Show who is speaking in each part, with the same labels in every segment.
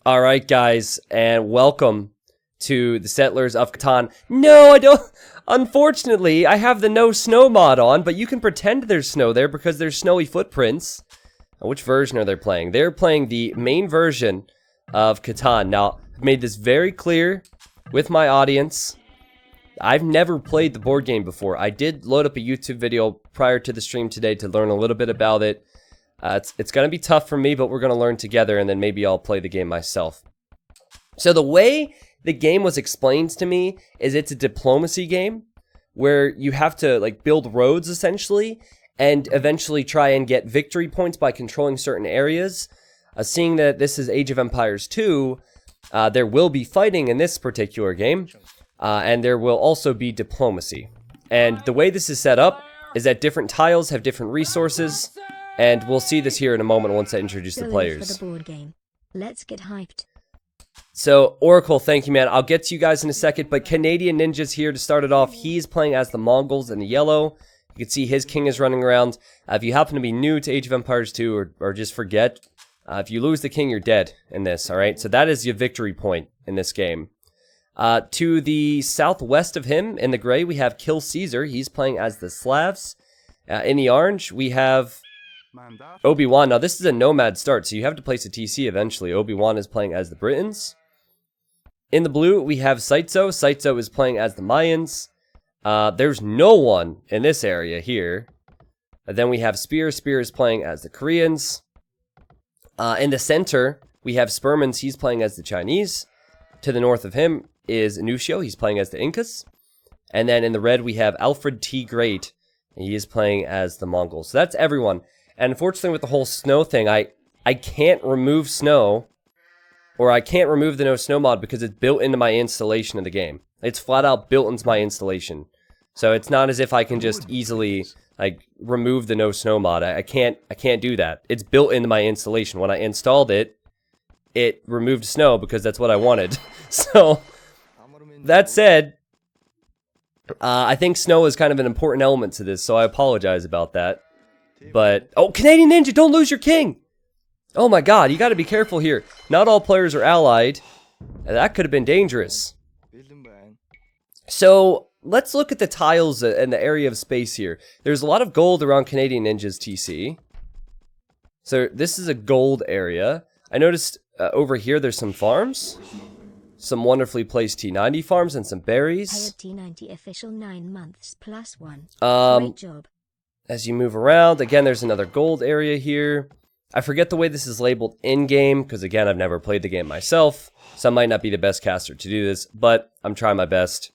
Speaker 1: Alright guys, and welcome to the Settlers of Catan. No, I don't. Unfortunately, I have the no snow mod on, but you can pretend there's snow there because there's snowy footprints. Which version are they playing? They're playing the main version of Catan. Now, I've made this very clear with my audience. I've never played the board game before. I did load up a YouTube video prior to the stream today to learn a little bit about it. It's going to be tough for me, but we're going to learn together, and then maybe I'll play the game myself. So the way the game was explained to me is it's a diplomacy game where you have to like build roads essentially and eventually try and get victory points by controlling certain areas. Seeing that this is Age of Empires 2, there will be fighting in this particular game, and there will also be diplomacy. And the way this is set up is that different tiles have different resources. And we'll see this here in a moment once I introduce the players.
Speaker 2: For the board game. Let's get hyped.
Speaker 1: So, Oracle, thank you, man. I'll get to you guys in a second, but Canadian Ninja's here to start it off. He's playing as the Mongols in the yellow. You can see his king is running around. If you happen to be new to Age of Empires 2 or just forget, if you lose the king, you're dead in this, alright? So that is your victory point in this game. To the southwest of him, in the gray, we have Kill Caesar. He's playing as the Slavs. In the orange, we have Obi-Wan. Now this is a nomad start, so you have to place a TC eventually. Obi-Wan is playing as the Britons. In the blue, we have Saitso. Saitso is playing as the Mayans. There's no one in this area here. Then we have Spear. Spear is playing as the Koreans. In the center, we have Spermans. He's playing as the Chinese. To the north of him is Nushio. He's playing as the Incas. And then in the red, we have Alfred T. Great. And he is playing as the Mongols. So that's everyone. And unfortunately with the whole snow thing, I can't remove snow, or I can't remove the no snow mod because it's built into my installation of the game. It's flat out built into my installation. So it's not as if I can just easily like remove the no snow mod. I can't do that. It's built into my installation. When I installed it, it removed snow because that's what I wanted. So that said, I think snow is kind of an important element to this, so I apologize about that. But, oh, Canadian Ninja, don't lose your king! Oh my god, you gotta be careful here. Not all players are allied. That could have been dangerous. So, let's look at the tiles and the area of space here. There's a lot of gold around Canadian Ninja's TC. So, this is a gold area. I noticed over here there's some farms. Some wonderfully placed T90 farms and some berries.
Speaker 2: I had T90 official 9 months plus 1. Great job.
Speaker 1: As you move around, again, there's another gold area here. I forget the way this is labeled in-game, because again, I've never played the game myself, so I might not be the best caster to do this, but I'm trying my best.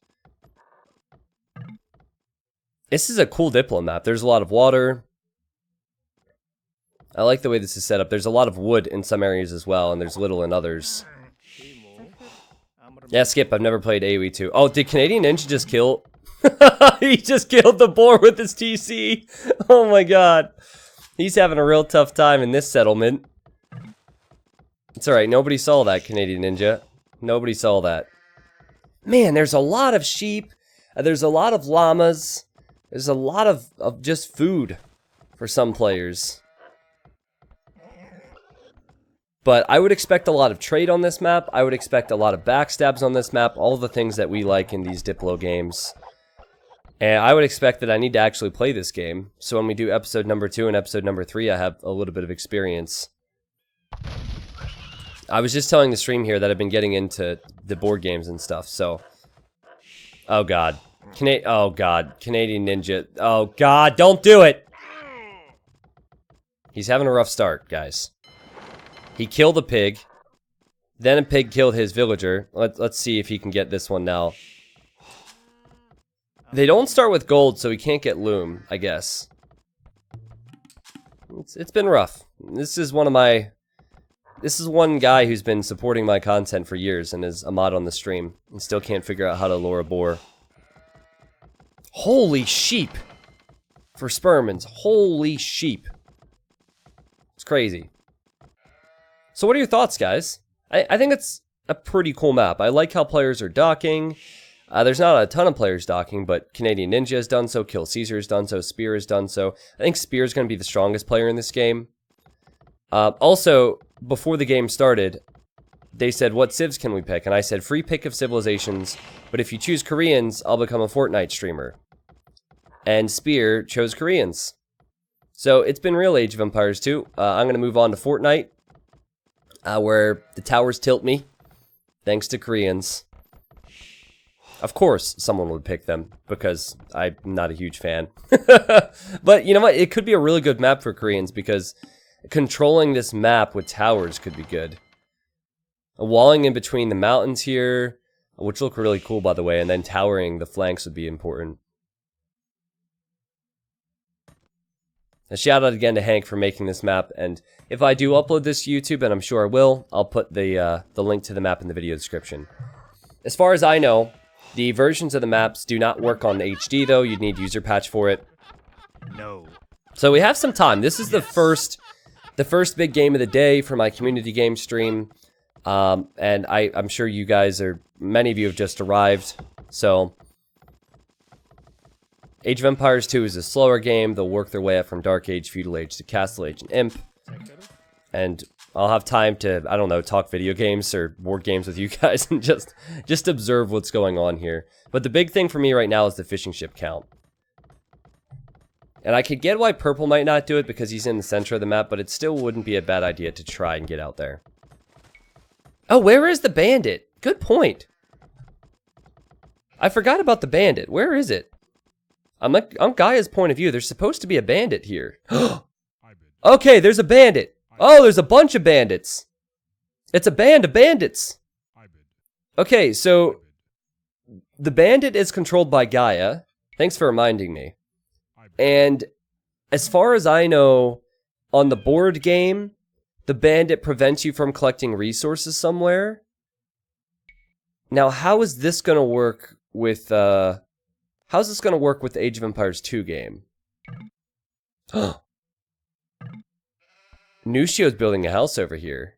Speaker 1: This is a cool Diplo map. There's a lot of water. I like the way this is set up. There's a lot of wood in some areas as well, and there's little in others. Yeah, Skip, I've never played AoE2. Oh, did Canadian Ninja just kill... He just killed the boar with his TC. Oh my god. He's having a real tough time in this settlement. It's alright, nobody saw that, Canadian Ninja. Nobody saw that. Man, there's a lot of sheep. There's a lot of llamas. There's a lot of just food for some players. But I would expect a lot of trade on this map. I would expect a lot of backstabs on this map. All the things that we like in these Diplo games. And I would expect that I need to actually play this game, so when we do episode number 2 and episode number 3, I have a little bit of experience. I was just telling the stream here that I've been getting into the board games and stuff, so... Oh god. Oh god. Canadian Ninja. Oh god, don't do it! He's having a rough start, guys. He killed a pig. Then a pig killed his villager. Let's see if he can get this one now. They don't start with gold, so he can't get loom, I guess. It's been rough. This is one guy who's been supporting my content for years and is a mod on the stream and still can't figure out how to lure a boar. Holy sheep! For Spermans, holy sheep. It's crazy. So what are your thoughts, guys? I think it's a pretty cool map. I like how players are docking. There's not a ton of players docking, but Canadian Ninja has done so, Kill Caesar has done so, Spear has done so. I think Spear is going to be the strongest player in this game. Also, before the game started, they said, what civs can we pick? And I said, free pick of civilizations, but if you choose Koreans, I'll become a Fortnite streamer. And Spear chose Koreans. So it's been real Age of Empires 2. I'm going to move on to Fortnite, where the towers tilt me, thanks to Koreans. Of course, someone would pick them, because I'm not a huge fan. But you know what? It could be a really good map for Koreans, because controlling this map with towers could be good. Walling in between the mountains here, which look really cool, by the way, and then towering the flanks would be important. A shout out again to Hank for making this map, and if I do upload this to YouTube, and I'm sure I will, I'll put the link to the map in the video description. As far as I know, the versions of the maps do not work on HD though. You'd need user patch for it.
Speaker 3: No.
Speaker 1: So we have some time. This is the first big game of the day for my community game stream. And I'm sure you guys many of you have just arrived. So Age of Empires 2 is a slower game. They'll work their way up from Dark Age, Feudal Age to Castle Age and Imp. And I'll have time to, I don't know, talk video games or board games with you guys and just observe what's going on here. But the big thing for me right now is the fishing ship count. And I could get why Purple might not do it because he's in the center of the map, but it still wouldn't be a bad idea to try and get out there. Oh, where is the bandit? Good point. I forgot about the bandit. Where is it? I'm Gaia's point of view. There's supposed to be a bandit here. Okay, there's a bandit. Oh, there's a bunch of bandits. It's a band of bandits. Okay, so the bandit is controlled by Gaia. Thanks for reminding me. And as far as I know, on the board game, the bandit prevents you from collecting resources somewhere. Now, how is this going to work with, how's this going to work with the Age of Empires 2 game? Nucio's building a house over here.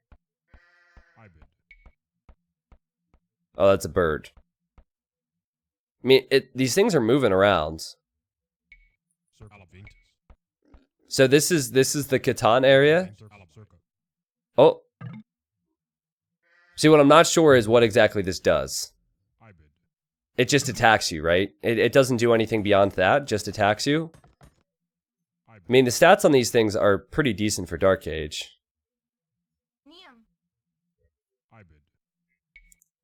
Speaker 1: Oh, that's a bird. I mean, these things are moving around. So this is the Catan area? Oh. See, what I'm not sure is what exactly this does. It just attacks you, right? It doesn't do anything beyond that, just attacks you. I mean, the stats on these things are pretty decent for Dark Age.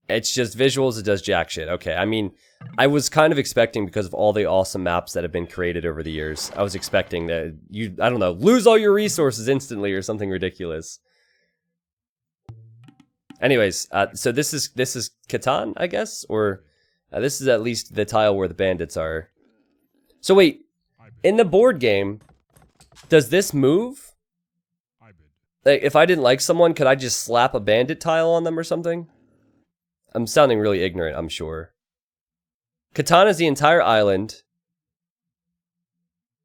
Speaker 1: It's just visuals, it does jack shit. Okay, I mean, I was kind of expecting, because of all the awesome maps that have been created over the years, I was expecting that you, I don't know, lose all your resources instantly or something ridiculous. Anyways, so this is Catan, I guess? Or this is at least the tile where the bandits are. So wait, in the board game, does this move? Like, if I didn't like someone, could I just slap a bandit tile on them or something? I'm sounding really ignorant, I'm sure. Catan is the entire island.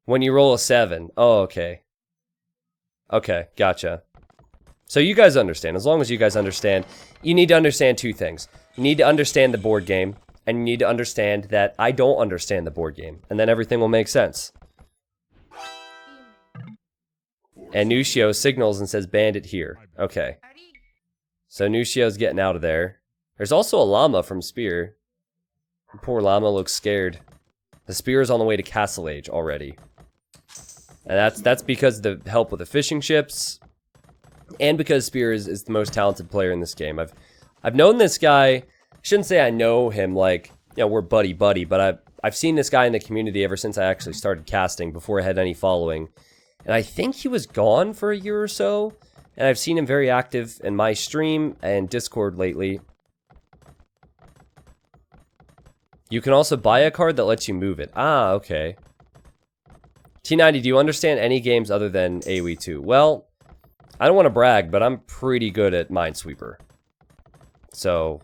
Speaker 1: When you roll a 7. Oh, okay. Okay, gotcha. So you guys understand. As long as you guys understand, you need to understand two things. You need to understand the board game, and you need to understand that I don't understand the board game. And then everything will make sense. And Nucio signals and says bandit here. Okay. So Nucio's getting out of there. There's also a llama from Spear. The poor llama looks scared. The Spear is on the way to Castle Age already. And that's because of the help with the fishing ships. And because Spear is the most talented player in this game. I've known this guy. I shouldn't say I know him like, you know, we're buddy-buddy, but I've seen this guy in the community ever since I actually started casting, before I had any following. And I think he was gone for a year or so. And I've seen him very active in my stream and Discord lately. You can also buy a card that lets you move it. Ah, okay. T90, do you understand any games other than AoE2? Well, I don't want to brag, but I'm pretty good at Minesweeper. So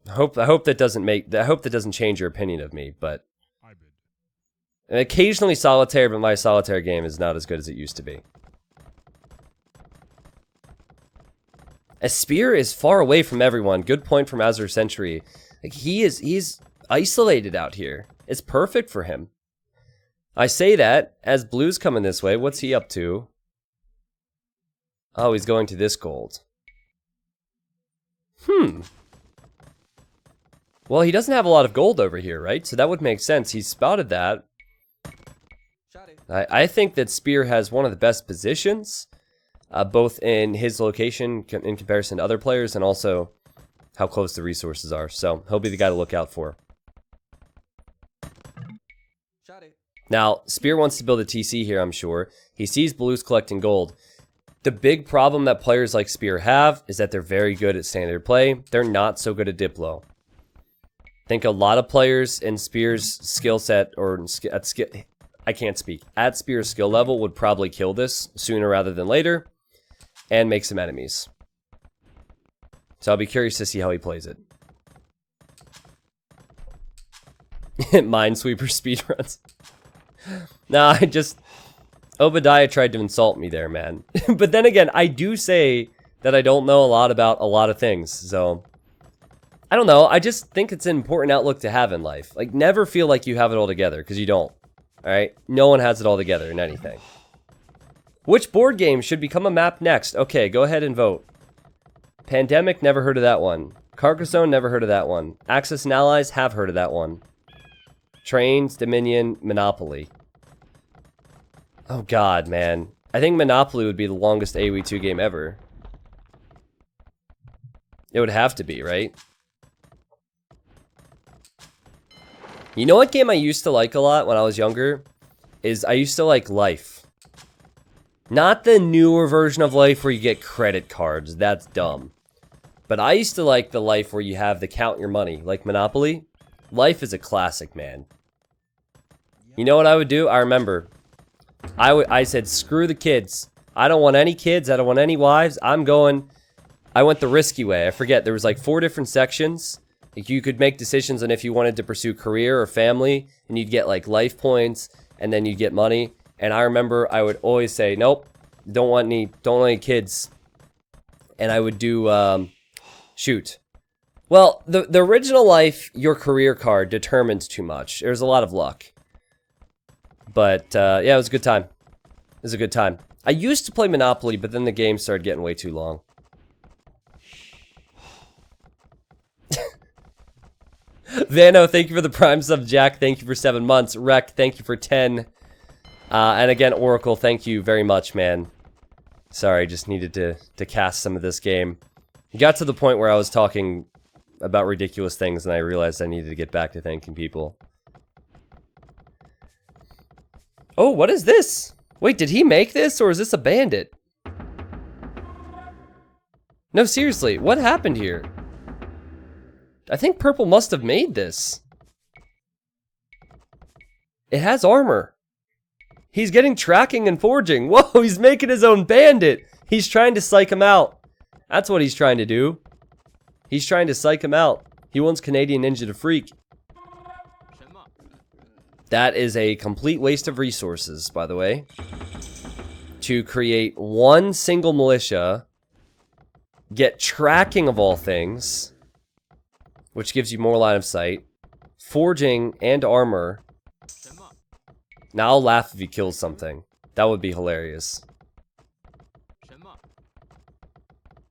Speaker 1: I hope that doesn't change your opinion of me, but and occasionally Solitaire, but my Solitaire game is not as good as it used to be. A Spear is far away from everyone. Good point from Azure Century. Like, he's isolated out here. It's perfect for him. I say that as Blue's coming this way. What's he up to? Oh, he's going to this gold. Well, he doesn't have a lot of gold over here, right? So that would make sense. He spotted that. I think that Spear has one of the best positions, both in his location in comparison to other players, and also how close the resources are. So he'll be the guy to look out for. Now, Spear wants to build a TC here, I'm sure. He sees Blues collecting gold. The big problem that players like Spear have is that they're very good at standard play. They're not so good at Diplo. I think a lot of players in Spear's skill set, or at Spear's skill level, would probably kill this sooner rather than later and make some enemies. So I'll be curious to see how he plays it. Minesweeper speedruns. Nah, Obadiah tried to insult me there, man. But then again, I do say that I don't know a lot about a lot of things, so I don't know. I just think it's an important outlook to have in life. Like, never feel like you have it all together, because you don't. Alright? No one has it all together in anything. Which board game should become a map next? Okay, go ahead and vote. Pandemic, never heard of that one. Carcassonne, never heard of that one. Axis and Allies, have heard of that one. Trains, Dominion, Monopoly. Oh god, man. I think Monopoly would be the longest AoE2 game ever. It would have to be, right? You know what game I used to like a lot when I was younger? I used to like Life. Not the newer version of Life where you get credit cards. That's dumb. But I used to like the Life where you have to count your money, like Monopoly. Life is a classic, man. You know what I would do? I remember. I said, screw the kids. I don't want any kids. I don't want any wives. I went the risky way. I forget. There was like 4 different sections. Like, you could make decisions on if you wanted to pursue career or family. And you'd get like life points. And then you'd get money. And I remember I would always say, nope. Don't want any kids. And I would do, shoot. Well, the original Life, your career card determines too much. There's a lot of luck. But, yeah, it was a good time. It was a good time. I used to play Monopoly, but then the game started getting way too long. Vano, thank you for the Prime sub. Jack, thank you for 7 months. Rec, thank you for 10. And again, Oracle, thank you very much, man. Sorry, just needed to cast some of this game. It got to the point where I was talking about ridiculous things, and I realized I needed to get back to thanking people. Oh, what is this? Wait, did he make this, or is this a bandit? No, seriously, what happened here? I think Purple must have made this. It has armor. He's getting tracking and forging. Whoa, he's making his own bandit. He's trying to psych him out. That's what he's trying to do. He's trying to psych him out. He wants Canadian Ninja to freak. That is a complete waste of resources, by the way. To create one single militia, get tracking of all things, which gives you more line of sight, forging and armor. Now I'll laugh if he kills something. That would be hilarious.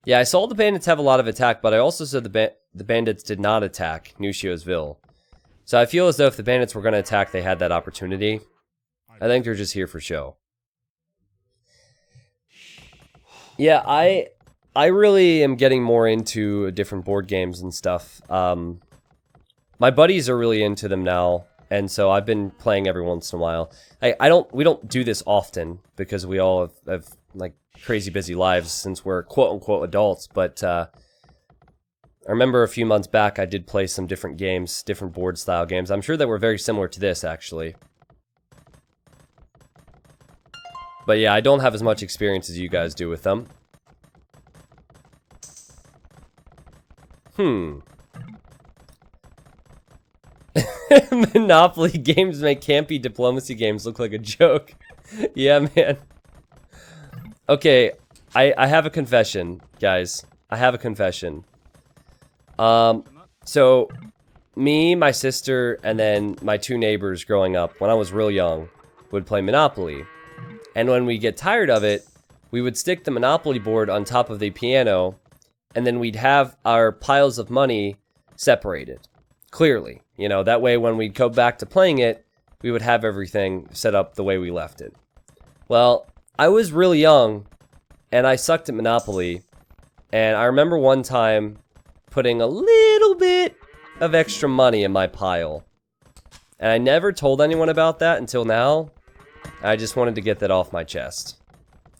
Speaker 1: Yeah, I saw the bandits have a lot of attack, but I also said the bandits did not attack Nushio's Ville. So I feel as though if the bandits were going to attack, they had that opportunity. I think they're just here for show. Yeah, I really am getting more into different board games and stuff. My buddies are really into them now, and so I've been playing every once in a while. We don't do this often because we all have like crazy busy lives since we're quote unquote adults, but I remember a few months back I did play some different games, different board style games. I'm sure that were very similar to this, actually. But yeah, I don't have as much experience as you guys do with them. Monopoly games make campy diplomacy games look like a joke. Yeah, man. Okay, I have a confession, guys. I have a confession. So, me, my sister, and then my 2 neighbors growing up, when I was real young, would play Monopoly. And when we get tired of it, we would stick the Monopoly board on top of the piano, and then we'd have our piles of money separated clearly. You know, that way when we'd go back to playing it, we would have everything set up the way we left it. Well, I was really young, and I sucked at Monopoly, and I remember one time putting a little bit of extra money in my pile. And I never told anyone about that until now. I just wanted to get that off my chest.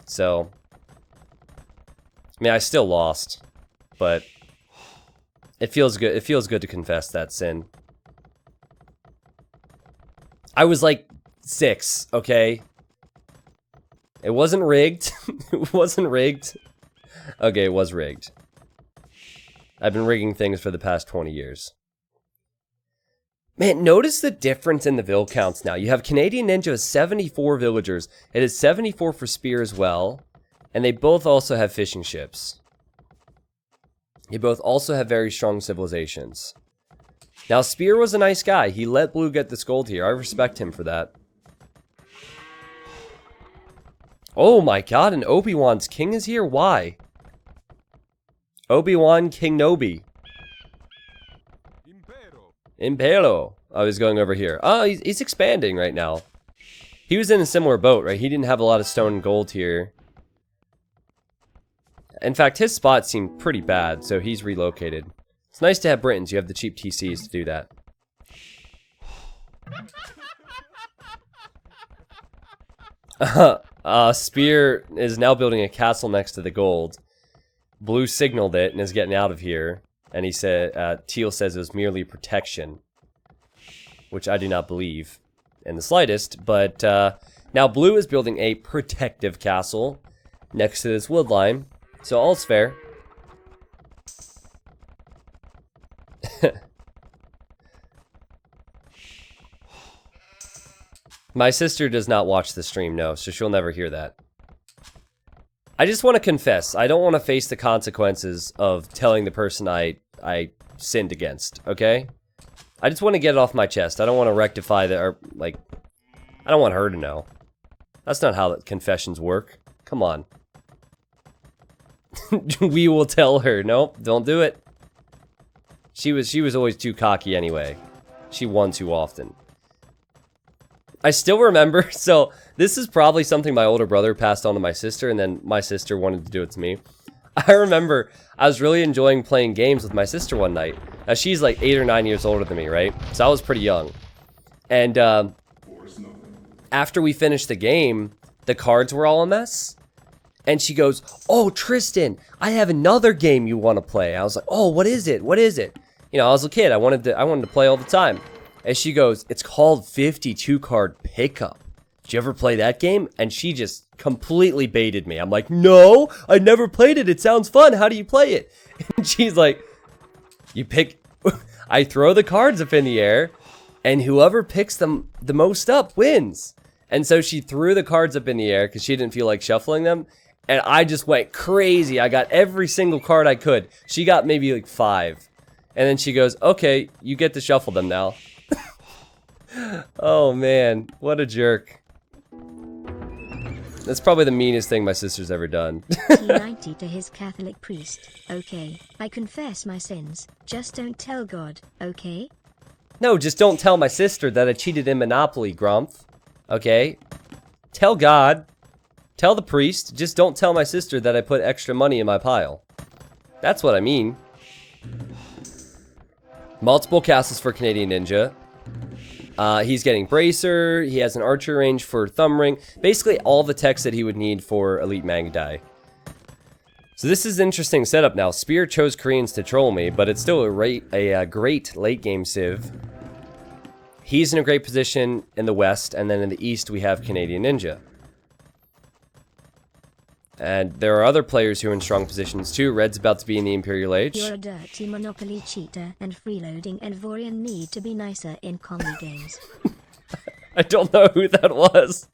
Speaker 1: So, I mean, I still lost, but it feels good. It feels good to confess that sin. I was like 6, okay? It wasn't rigged. It wasn't rigged. Okay, it was rigged. I've been rigging things for the past 20 years. Man, notice the difference in the vill counts now. You have Canadian Ninja with 74 villagers. It is 74 for Spear as well. And they both also have fishing ships. They both also have very strong civilizations. Now, Spear was a nice guy. He let Blue get this gold here. I respect him for that. Oh my god, and Obi-Wan's king is here? Why? Obi-Wan King Nobi. Impero. Oh, he's going over here. Oh, he's expanding right now. He was in a similar boat, right? He didn't have a lot of stone and gold here. In fact, his spot seemed pretty bad, so he's relocated. It's nice to have Britons. You have the cheap TCs to do that. Spear is now building a castle next to the gold. Blue signaled it and is getting out of here. And he said, Teal says it was merely protection. Which I do not believe in the slightest. But now Blue is building a protective castle next to this wood line. So all's fair. My sister does not watch the stream, no, so she'll never hear that. I just want to confess. I don't want to face the consequences of telling the person I sinned against, okay? I just want to get it off my chest. I don't want to rectify the, or, like, I don't want her to know. That's not how confessions work. Come on. We will tell her. Nope, don't do it. She was always too cocky anyway. She won too often. I still remember, so this is probably something my older brother passed on to my sister, and then my sister wanted to do it to me. I remember I was really enjoying playing games with my sister one night. Now, she's like 8 or 9 years older than me, right? So I was pretty young. And after we finished the game, the cards were all a mess. And she goes, "Oh, Tristan, I have another game you want to play." I was like, "Oh, what is it? What is it?" You know, I was a kid. I wanted to play all the time. And she goes, "It's called 52 card pickup. Did you ever play that game?" And she just completely baited me. I'm like, "No, I never played it. It sounds fun. How do you play it?" And she's like, "You pick," I throw the cards up in the air, and whoever picks them the most up wins. And so she threw the cards up in the air because she didn't feel like shuffling them. And I just went crazy. I got every single card I could. She got maybe like 5. And then she goes, "Okay, you get to shuffle them now." Oh man, what a jerk. That's probably the meanest thing my sister's ever done.
Speaker 2: T90 to his Catholic priest. "Okay, I confess my sins. Just don't tell God, okay?"
Speaker 1: No, just don't tell my sister that I cheated in Monopoly, Grumph. Okay? Tell God. Tell the priest. Just don't tell my sister that I put extra money in my pile. That's what I mean. Multiple castles for Canadian Ninja. He's getting Bracer. He has an archer range for Thumb Ring. Basically, all the techs that he would need for Elite Mangdai. So this is an interesting setup now. Spear chose Koreans to troll me, but it's still a great late game civ. He's in a great position in the west, and then in the east we have Canadian Ninja. And there are other players who are in strong positions too. Red's about to be in the Imperial Age.
Speaker 2: "You're a dirty Monopoly cheater, and Freeloading and Vorian need to be nicer in comedy games."
Speaker 1: I don't know who that was.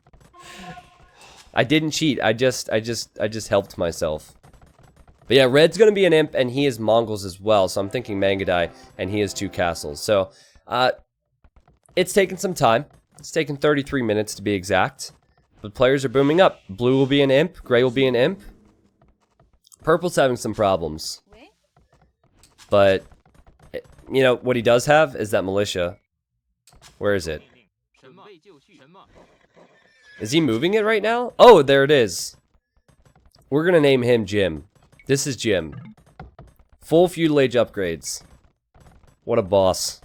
Speaker 1: I didn't cheat. I just helped myself. But yeah, Red's gonna be an imp, and he is Mongols as well. So I'm thinking Mangdai, and he has 2 castles. So it's taken some time. It's taken 33 minutes to be exact. But players are booming up. Blue will be an imp. Gray will be an imp. Purple's having some problems. But, you know, what he does have is that militia. Where is it? Is he moving it right now? Oh, there it is. We're going to name him Jim. This is Jim. Full feudal age upgrades. What a boss.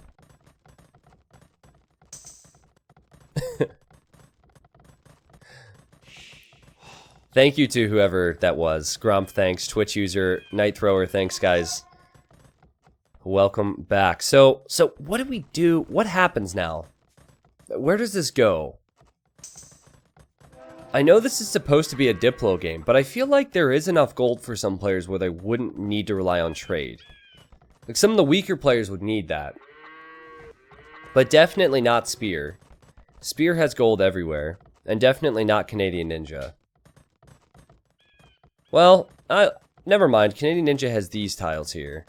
Speaker 1: Thank you to whoever that was. Gromp, thanks. Twitch user, Night Thrower, thanks, guys. Welcome back. So what do we do? What happens now? Where does this go? I know this is supposed to be a Diplo game, but I feel like there is enough gold for some players where they wouldn't need to rely on trade. Like, some of the weaker players would need that. But definitely not Spear. Spear has gold everywhere. And definitely not Canadian Ninja. Well, never mind. Canadian Ninja has these tiles here.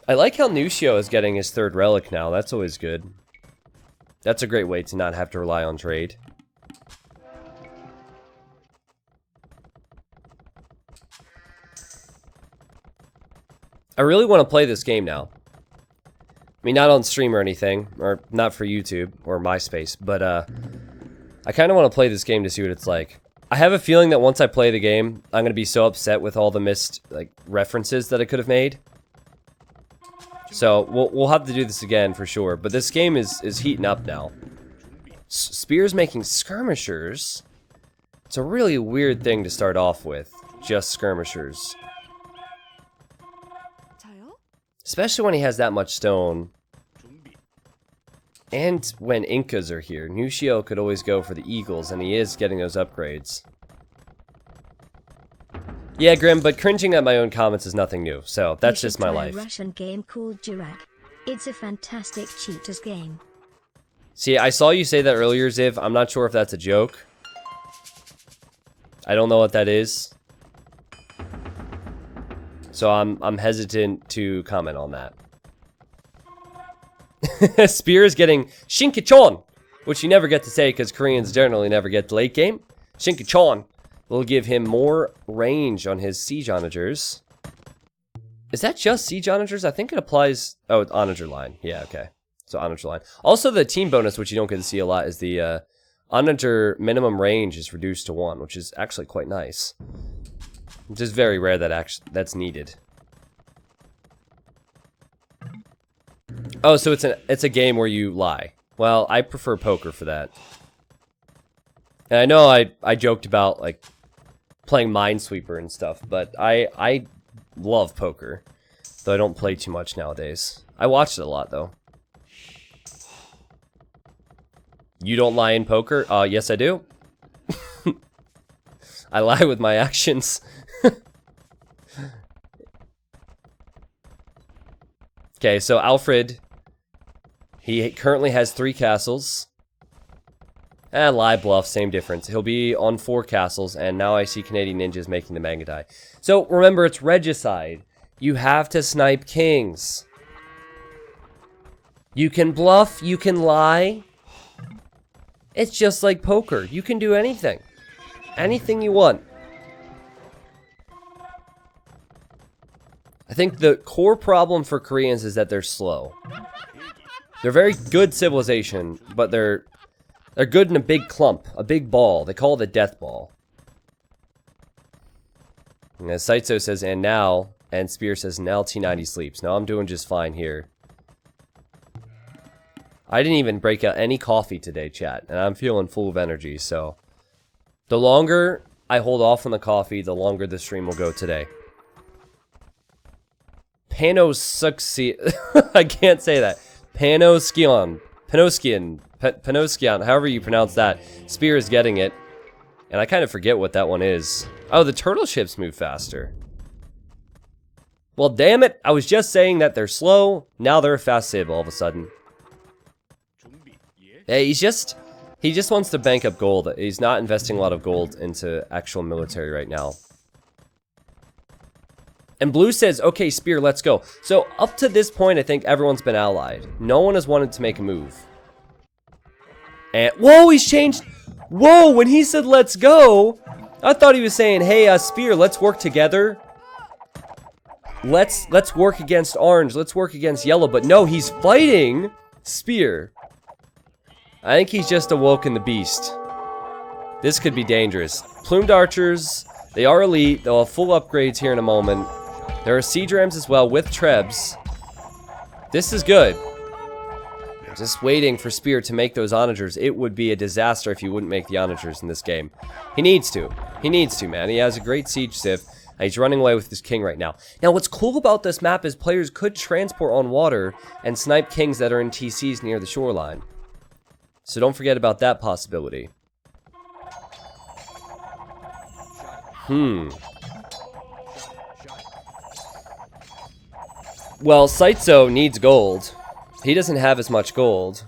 Speaker 1: I like how Nucio is getting his 3rd relic now. That's always good. That's a great way to not have to rely on trade. I really want to play this game now. I mean, not on stream or anything, or not for YouTube or MySpace, but I kind of want to play this game to see what it's like. I have a feeling that once I play the game, I'm going to be so upset with all the missed references that I could have made. So, we'll have to do this again for sure. But this game is heating up now. Spear's making skirmishers. It's a really weird thing to start off with. Just skirmishers. Especially when he has that much stone. And when Incas are here. Nucio could always go for the Eagles, and he is getting those upgrades. Yeah, Grim, but cringing at my own comments is nothing new, so that's just my life.
Speaker 2: A Russian game called Jurak. It's a fantastic cheaters game.
Speaker 1: See, I saw you say that earlier, Ziv. I'm not sure if that's a joke. I don't know what that is. So I'm hesitant to comment on that. Spear is getting Shinkichon, which you never get to say because Koreans generally never get the late game. Shinkichon will give him more range on his siege onagers. Is that just siege onagers? I think it applies... Oh, it's onager line. Yeah, okay. So onager line. Also, the team bonus, which you don't get to see a lot, is the onager minimum range is reduced to 1, which is actually quite nice. Which is very rare that that's needed. Oh, so it's a game where you lie. Well, I prefer poker for that. And I know I joked about like playing Minesweeper and stuff, but I love poker. Though I don't play too much nowadays. I watched it a lot though. You don't lie in poker? Yes I do. I lie with my actions. Okay, so Alfred, he currently has 3 castles. Lie bluff, same difference. He'll be on 4 castles, and now I see Canadian Ninjas making the Mangadai. So remember, it's regicide. You have to snipe kings. You can bluff, you can lie. It's just like poker. You can do anything. Anything you want. I think the core problem for Koreans is that they're slow. They're very good civilization, but they're good in a big clump, a big ball. They call it a death ball. And as Saitso says, and now, and Spear says, now T90 sleeps. Now I'm doing just fine here. I didn't even break out any coffee today, chat, and I'm feeling full of energy, so the longer I hold off on the coffee, the longer the stream will go today. Panoskian. I can't say that. Panoskian, however you pronounce that. Spear is getting it. And I kind of forget what that one is. Oh, the turtle ships move faster. Well, damn it. I was just saying that they're slow. Now they're a fast save all of a sudden. Hey, he just wants to bank up gold. He's not investing a lot of gold into actual military right now. And Blue says, okay, Spear, let's go. So up to this point, I think everyone's been allied. No one has wanted to make a move. And, whoa, he's changed. Whoa, when he said, let's go, I thought he was saying, hey, Spear, let's work together. let's work against orange. Let's work against yellow. But no, he's fighting spear. I think he's just awoken the beast. This could be dangerous. Plumed archers, they are elite. They'll have full upgrades here in a moment. There are siege rams as well with trebs. This is good. Just waiting for spear to make those onagers. It would be a disaster if he wouldn't make the onagers in this game. He needs to. He needs to, man. He has a great siege civ. And he's running away with his king right now. Now, what's cool about this map is players could transport on water and snipe kings that are in TCs near the shoreline. So don't forget about that possibility. Well, Saitso needs gold. He doesn't have as much gold.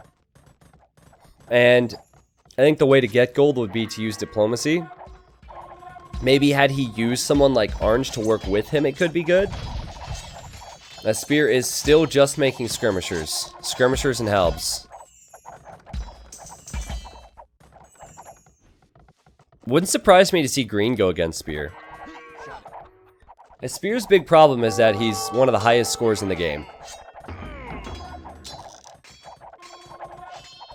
Speaker 1: And I think the way to get gold would be to use diplomacy. Maybe had he used someone like Orange to work with him, it could be good. That spear is still just making skirmishers. Skirmishers and halbs. Wouldn't surprise me to see green go against spear. Spear's big problem is that he's one of the highest scores in the game.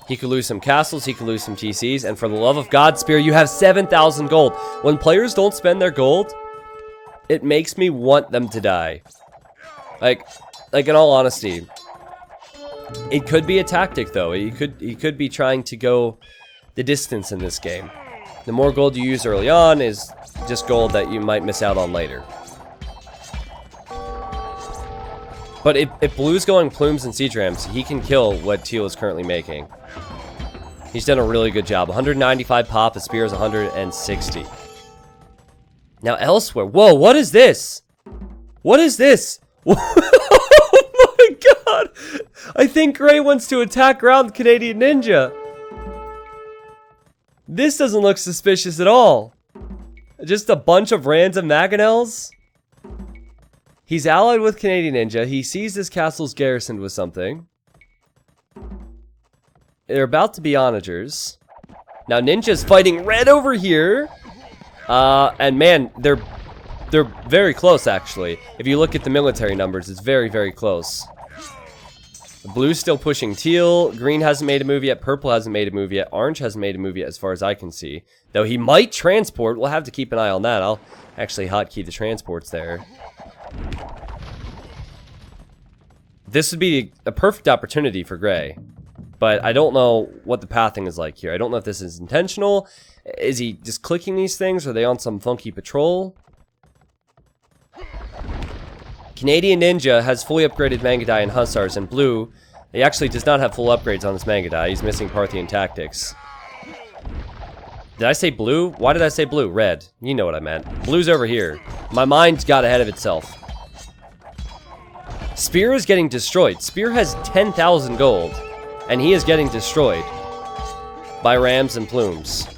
Speaker 1: He could lose some castles, he could lose some TCs, and for the love of God, Spear, you have 7,000 gold. When players don't spend their gold, it makes me want them to die. Like in all honesty, it could be a tactic though. He could be trying to go the distance in this game. The more gold you use early on is just gold that you might miss out on later. But if Blue's going plumes and siege rams, he can kill what Teal is currently making. He's done a really good job. 195 pop, a spear is 160. Now elsewhere, whoa, what is this? What is this? Oh my god! I think Gray wants to attack ground Canadian Ninja. This doesn't look suspicious at all. Just a bunch of random Mangonels. He's allied with Canadian Ninja. He sees this castle's garrisoned with something. They're about to be onagers. Now Ninja's fighting red over here. And man, they're very close actually. If you look at the military numbers, it's very, very close. Blue's still pushing teal. Green hasn't made a move yet. Purple hasn't made a move yet. Orange hasn't made a move yet as far as I can see. Though he might transport. We'll have to keep an eye on that. I'll actually hotkey the transports there. This would be a perfect opportunity for Gray. But I don't know what the pathing is like here. I don't know if this is intentional. Is he just clicking these things? Are they on some funky patrol? Canadian Ninja has fully upgraded Mangadai and Hussars, and Blue, he actually does not have full upgrades on this Mangadai. He's missing Parthian tactics. Did I say blue? Why did I say blue? Red. You know what I meant. Blue's over here. My mind got ahead of itself. Spear is getting destroyed. Spear has 10,000 gold, and he is getting destroyed by rams and plumes.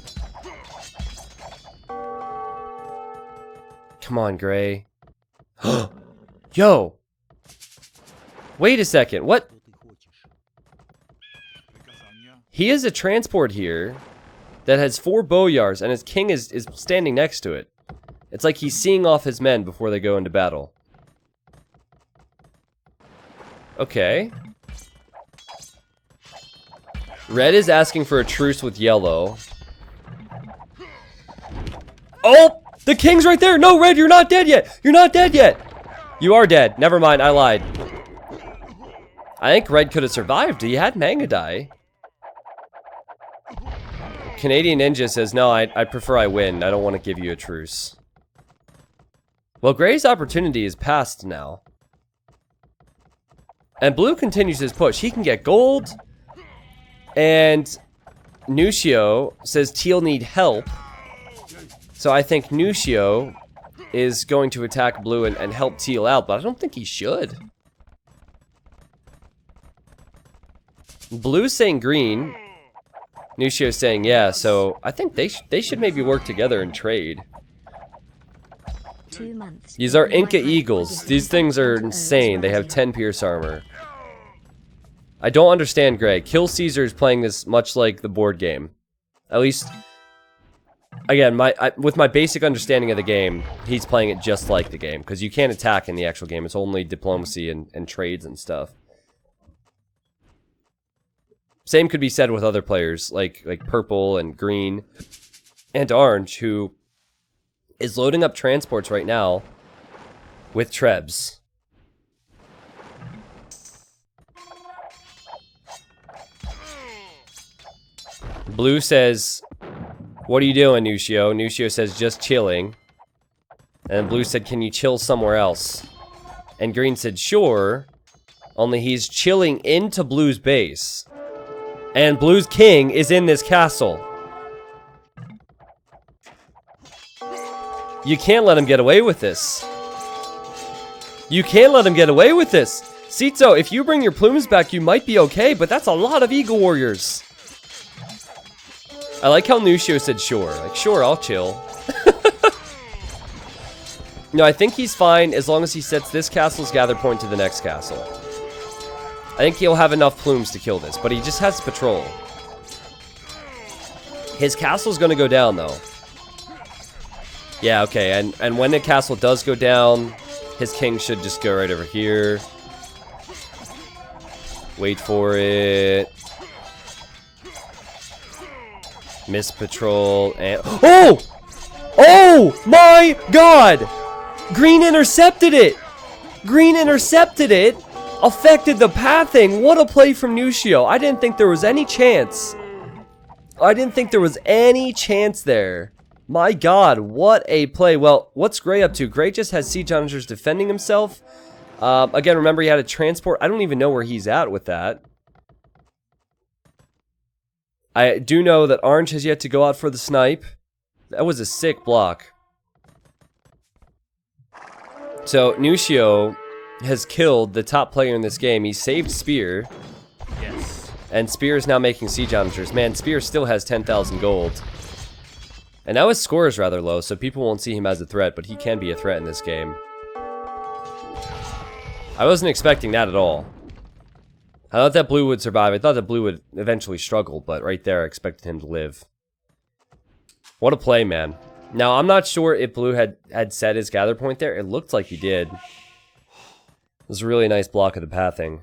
Speaker 1: Come on, Gray. Yo! Wait a second, what? He has a transport here that has 4 boyars, and his king is standing next to it. It's like he's seeing off his men before they go into battle. Okay. Red is asking for a truce with yellow. Oh! The king's right there! No, Red, you're not dead yet! You're not dead yet! You are dead. Never mind, I lied. I think Red could have survived. He had Mangadai. Canadian Ninja says, no, I prefer I win. I don't want to give you a truce. Well, Gray's opportunity is past now. And Blue continues his push. He can get gold. And Nucio says Teal need help. So I think Nucio is going to attack Blue and help Teal out, but I don't think he should. Blue's saying green. Nucio's saying yeah, so I think they should maybe work together and trade.
Speaker 2: 2 months.
Speaker 1: These are Inca Eagles. These things are insane. They have 10 pierce armor. I don't understand, Gray. Kill Caesar is playing this much like the board game. At least Again, with my basic understanding of the game, he's playing it just like the game. Because you can't attack in the actual game. It's only diplomacy and trades and stuff. Same could be said with other players, like purple and green and orange, who is loading up transports right now with trebs. Blue says, "What are you doing, Nucio?" Nucio says, "Just chilling." And Blue said, "Can you chill somewhere else?" And Green said, "Sure." Only he's chilling into Blue's base. And Blue's king is in this castle. You can't let him get away with this. You can't let him get away with this. Sitzo, if you bring your plumes back, you might be okay, but that's a lot of Eagle Warriors. I like how Nucio said sure. Like, sure, I'll chill. No, I think he's fine as long as he sets this castle's gather point to the next castle. I think he'll have enough plumes to kill this, but he just has to patrol. His castle's gonna go down, though. Yeah, okay, and when the castle does go down, his king should just go right over here. Wait for it. Miss patrol, and... Oh! Oh my god! Green intercepted it! Green intercepted it! Affected the pathing. What a play from Nucio. I didn't think there was any chance. I didn't think there was any chance there. My god, what a play. Well, what's Gray up to? Gray just has siege onagers defending himself. Again, remember he had a transport. I don't even know where he's at with that. I do know that Orange has yet to go out for the snipe. That was a sick block. So, Nucio has killed the top player in this game. He saved Spear.
Speaker 3: Yes. And
Speaker 1: Spear is now making siege onagers. Man, Spear still has 10,000 gold. And now his score is rather low, so people won't see him as a threat, but he can be a threat in this game. I wasn't expecting that at all. I thought that Blue would survive. I thought that Blue would eventually struggle, but right there I expected him to live. What a play, man. Now, I'm not sure if Blue had set his gather point there. It looked like he did. It was a really nice block of the pathing.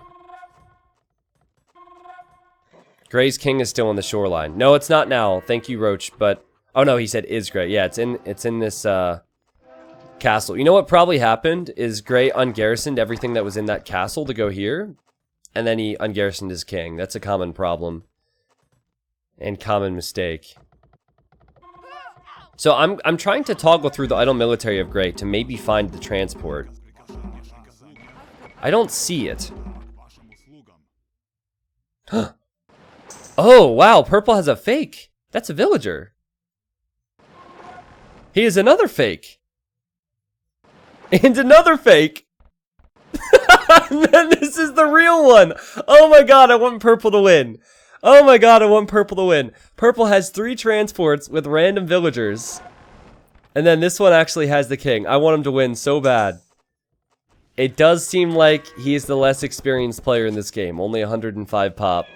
Speaker 1: Gray's king is still on the shoreline. No, it's not now. Thank you, Roach. But oh no, he said is Gray. Yeah, it's in this castle. You know what probably happened is Gray ungarrisoned everything that was in that castle to go here, and then he ungarrisoned his king. That's a common problem and common mistake. So I'm trying to toggle through the idle military of Gray to maybe find the transport. I don't see it. Oh, wow. Purple has a fake. That's a villager. He is another fake. And another fake. And then this is the real one. Oh my god, I want Purple to win. Oh my god, I want Purple to win. Purple has 3 transports with random villagers. And then this one actually has the king. I want him to win so bad. It does seem like he's the less experienced player in this game. Only 105 pop.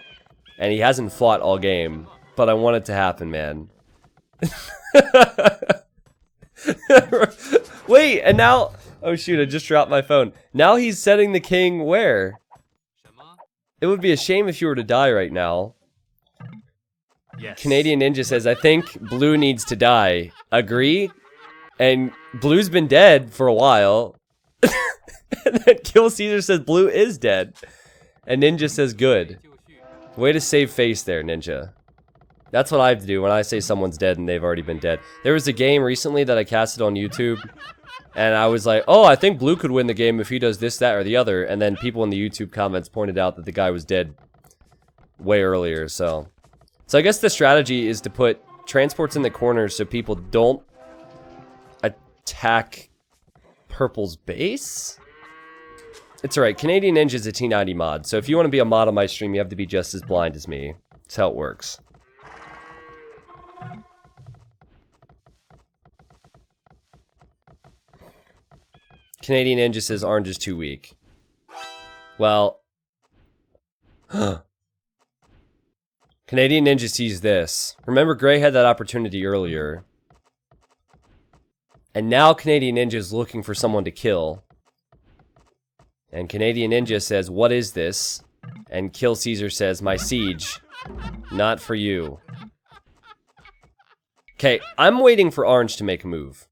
Speaker 1: And he hasn't fought all game. But I want it to happen, man. Wait, and now... Oh shoot, I just dropped my phone. Now he's setting the king where? It would be a shame if you were to die right now.
Speaker 3: Yes.
Speaker 1: Canadian Ninja says, I think Blue needs to die. Agree? And Blue's been dead for a while. And then Kill Caesar says Blue is dead. And Ninja says good. Way to save face there, Ninja. That's what I have to do when I say someone's dead and they've already been dead. There was a game recently that I casted on YouTube. And I was like, oh, I think Blue could win the game if he does this, that, or the other. And then people in the YouTube comments pointed out that the guy was dead way earlier, so... So I guess the strategy is to put transports in the corners so people don't attack Purple's base? It's alright, Canadian Ninja's a T90 mod, so if you want to be a mod on my stream, you have to be just as blind as me. That's how it works. Canadian Ninja says orange is too weak. Well... Canadian Ninja sees this. Remember, Gray had that opportunity earlier. And now Canadian Ninja is looking for someone to kill. And Canadian Ninja says, what is this? And Kill Caesar says, my siege. Not for you. Okay, I'm waiting for Orange to make a move.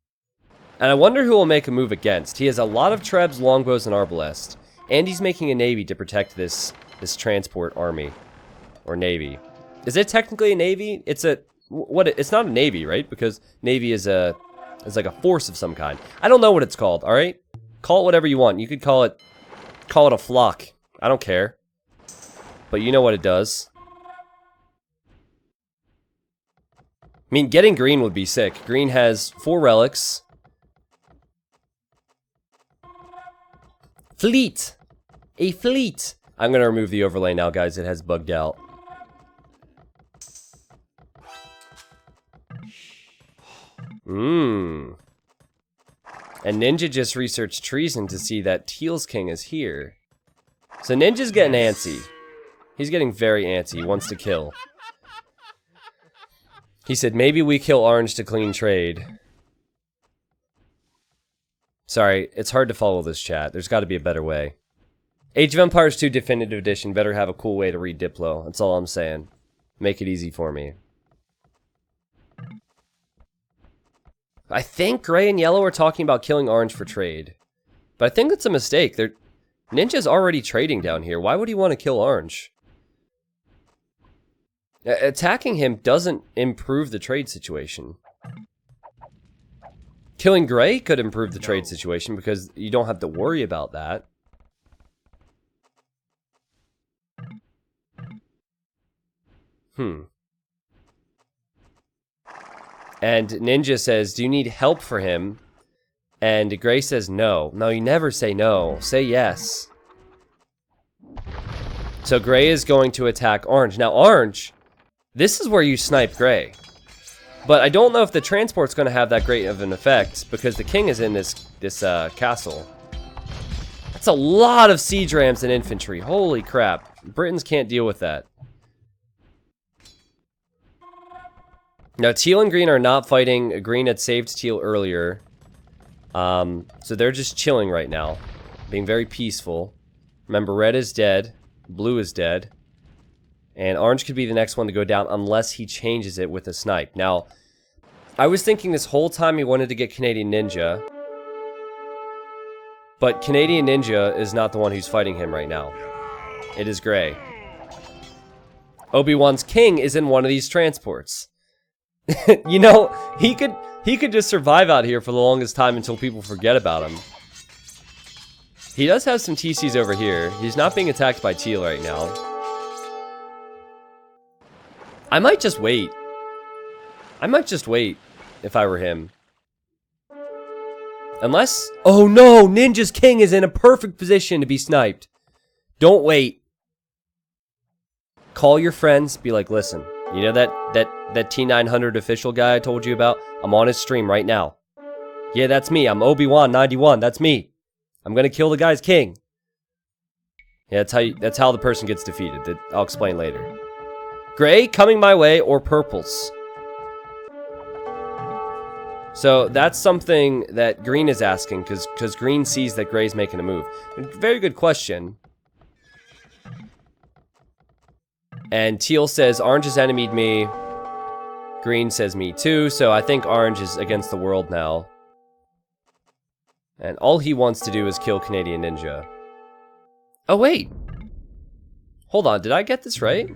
Speaker 1: And I wonder who will make a move against. He has a lot of trebs, longbows, and arbalest. And he's making a navy to protect this transport army. Or navy. Is it technically a navy? It's a... It's not a navy, right? Because navy is like a force of some kind. I don't know what it's called, alright? Call it whatever you want. You could call it a flock. I don't care. But you know what it does. I mean, getting green would be sick. Green has 4 relics. Fleet! A fleet! I'm gonna remove the overlay now, guys. It has bugged out. And Ninja just researched treason to see that Teal's king is here. So Ninja's getting antsy. He's getting very antsy. He wants to kill. He said, maybe we kill Orange to clean trade. Sorry, it's hard to follow this chat. There's got to be a better way. Age of Empires 2 Definitive Edition better have a cool way to read Diplo. That's all I'm saying. Make it easy for me. I think Gray and Yellow are talking about killing Orange for trade. But I think that's a mistake. Ninja's already trading down here. Why would he want to kill Orange? Attacking him doesn't improve the trade situation. Killing Gray could improve the trade situation because you don't have to worry about that. And Ninja says, do you need help for him? And Gray says no. No, you never say no. Say yes. So Gray is going to attack Orange. Now Orange, this is where you snipe Gray. But I don't know if the transport's going to have that great of an effect because the king is in this castle. That's a lot of siege rams and infantry. Holy crap. Britons can't deal with that. Now, Teal and Green are not fighting. Green had saved Teal earlier. So they're just chilling right now. Being very peaceful. Remember, Red is dead. Blue is dead. And Orange could be the next one to go down unless he changes it with a snipe. Now, I was thinking this whole time he wanted to get Canadian Ninja. But Canadian Ninja is not the one who's fighting him right now. It is Gray. Obi-Wan's king is in one of these transports. You know, he could just survive out here for the longest time until people forget about him. He does have some TCs over here. He's not being attacked by Teal right now. I might just wait. I might just wait if I were him. Unless... Oh no! Ninja's king is in a perfect position to be sniped. Don't wait. Call your friends. Be like, listen. You know that T900 official guy I told you about? I'm on his stream right now. Yeah, that's me. I'm Obi-Wan 91. That's me. I'm gonna kill the guy's king. Yeah, that's how the person gets defeated. I'll explain later. Gray coming my way or purples. So that's something that Green is asking because Green sees that Gray's making a move. Very good question. And Teal says, Orange has enemied me. Green says me too, so I think Orange is against the world now. And all he wants to do is kill Canadian Ninja. Oh wait! Hold on, did I get this right?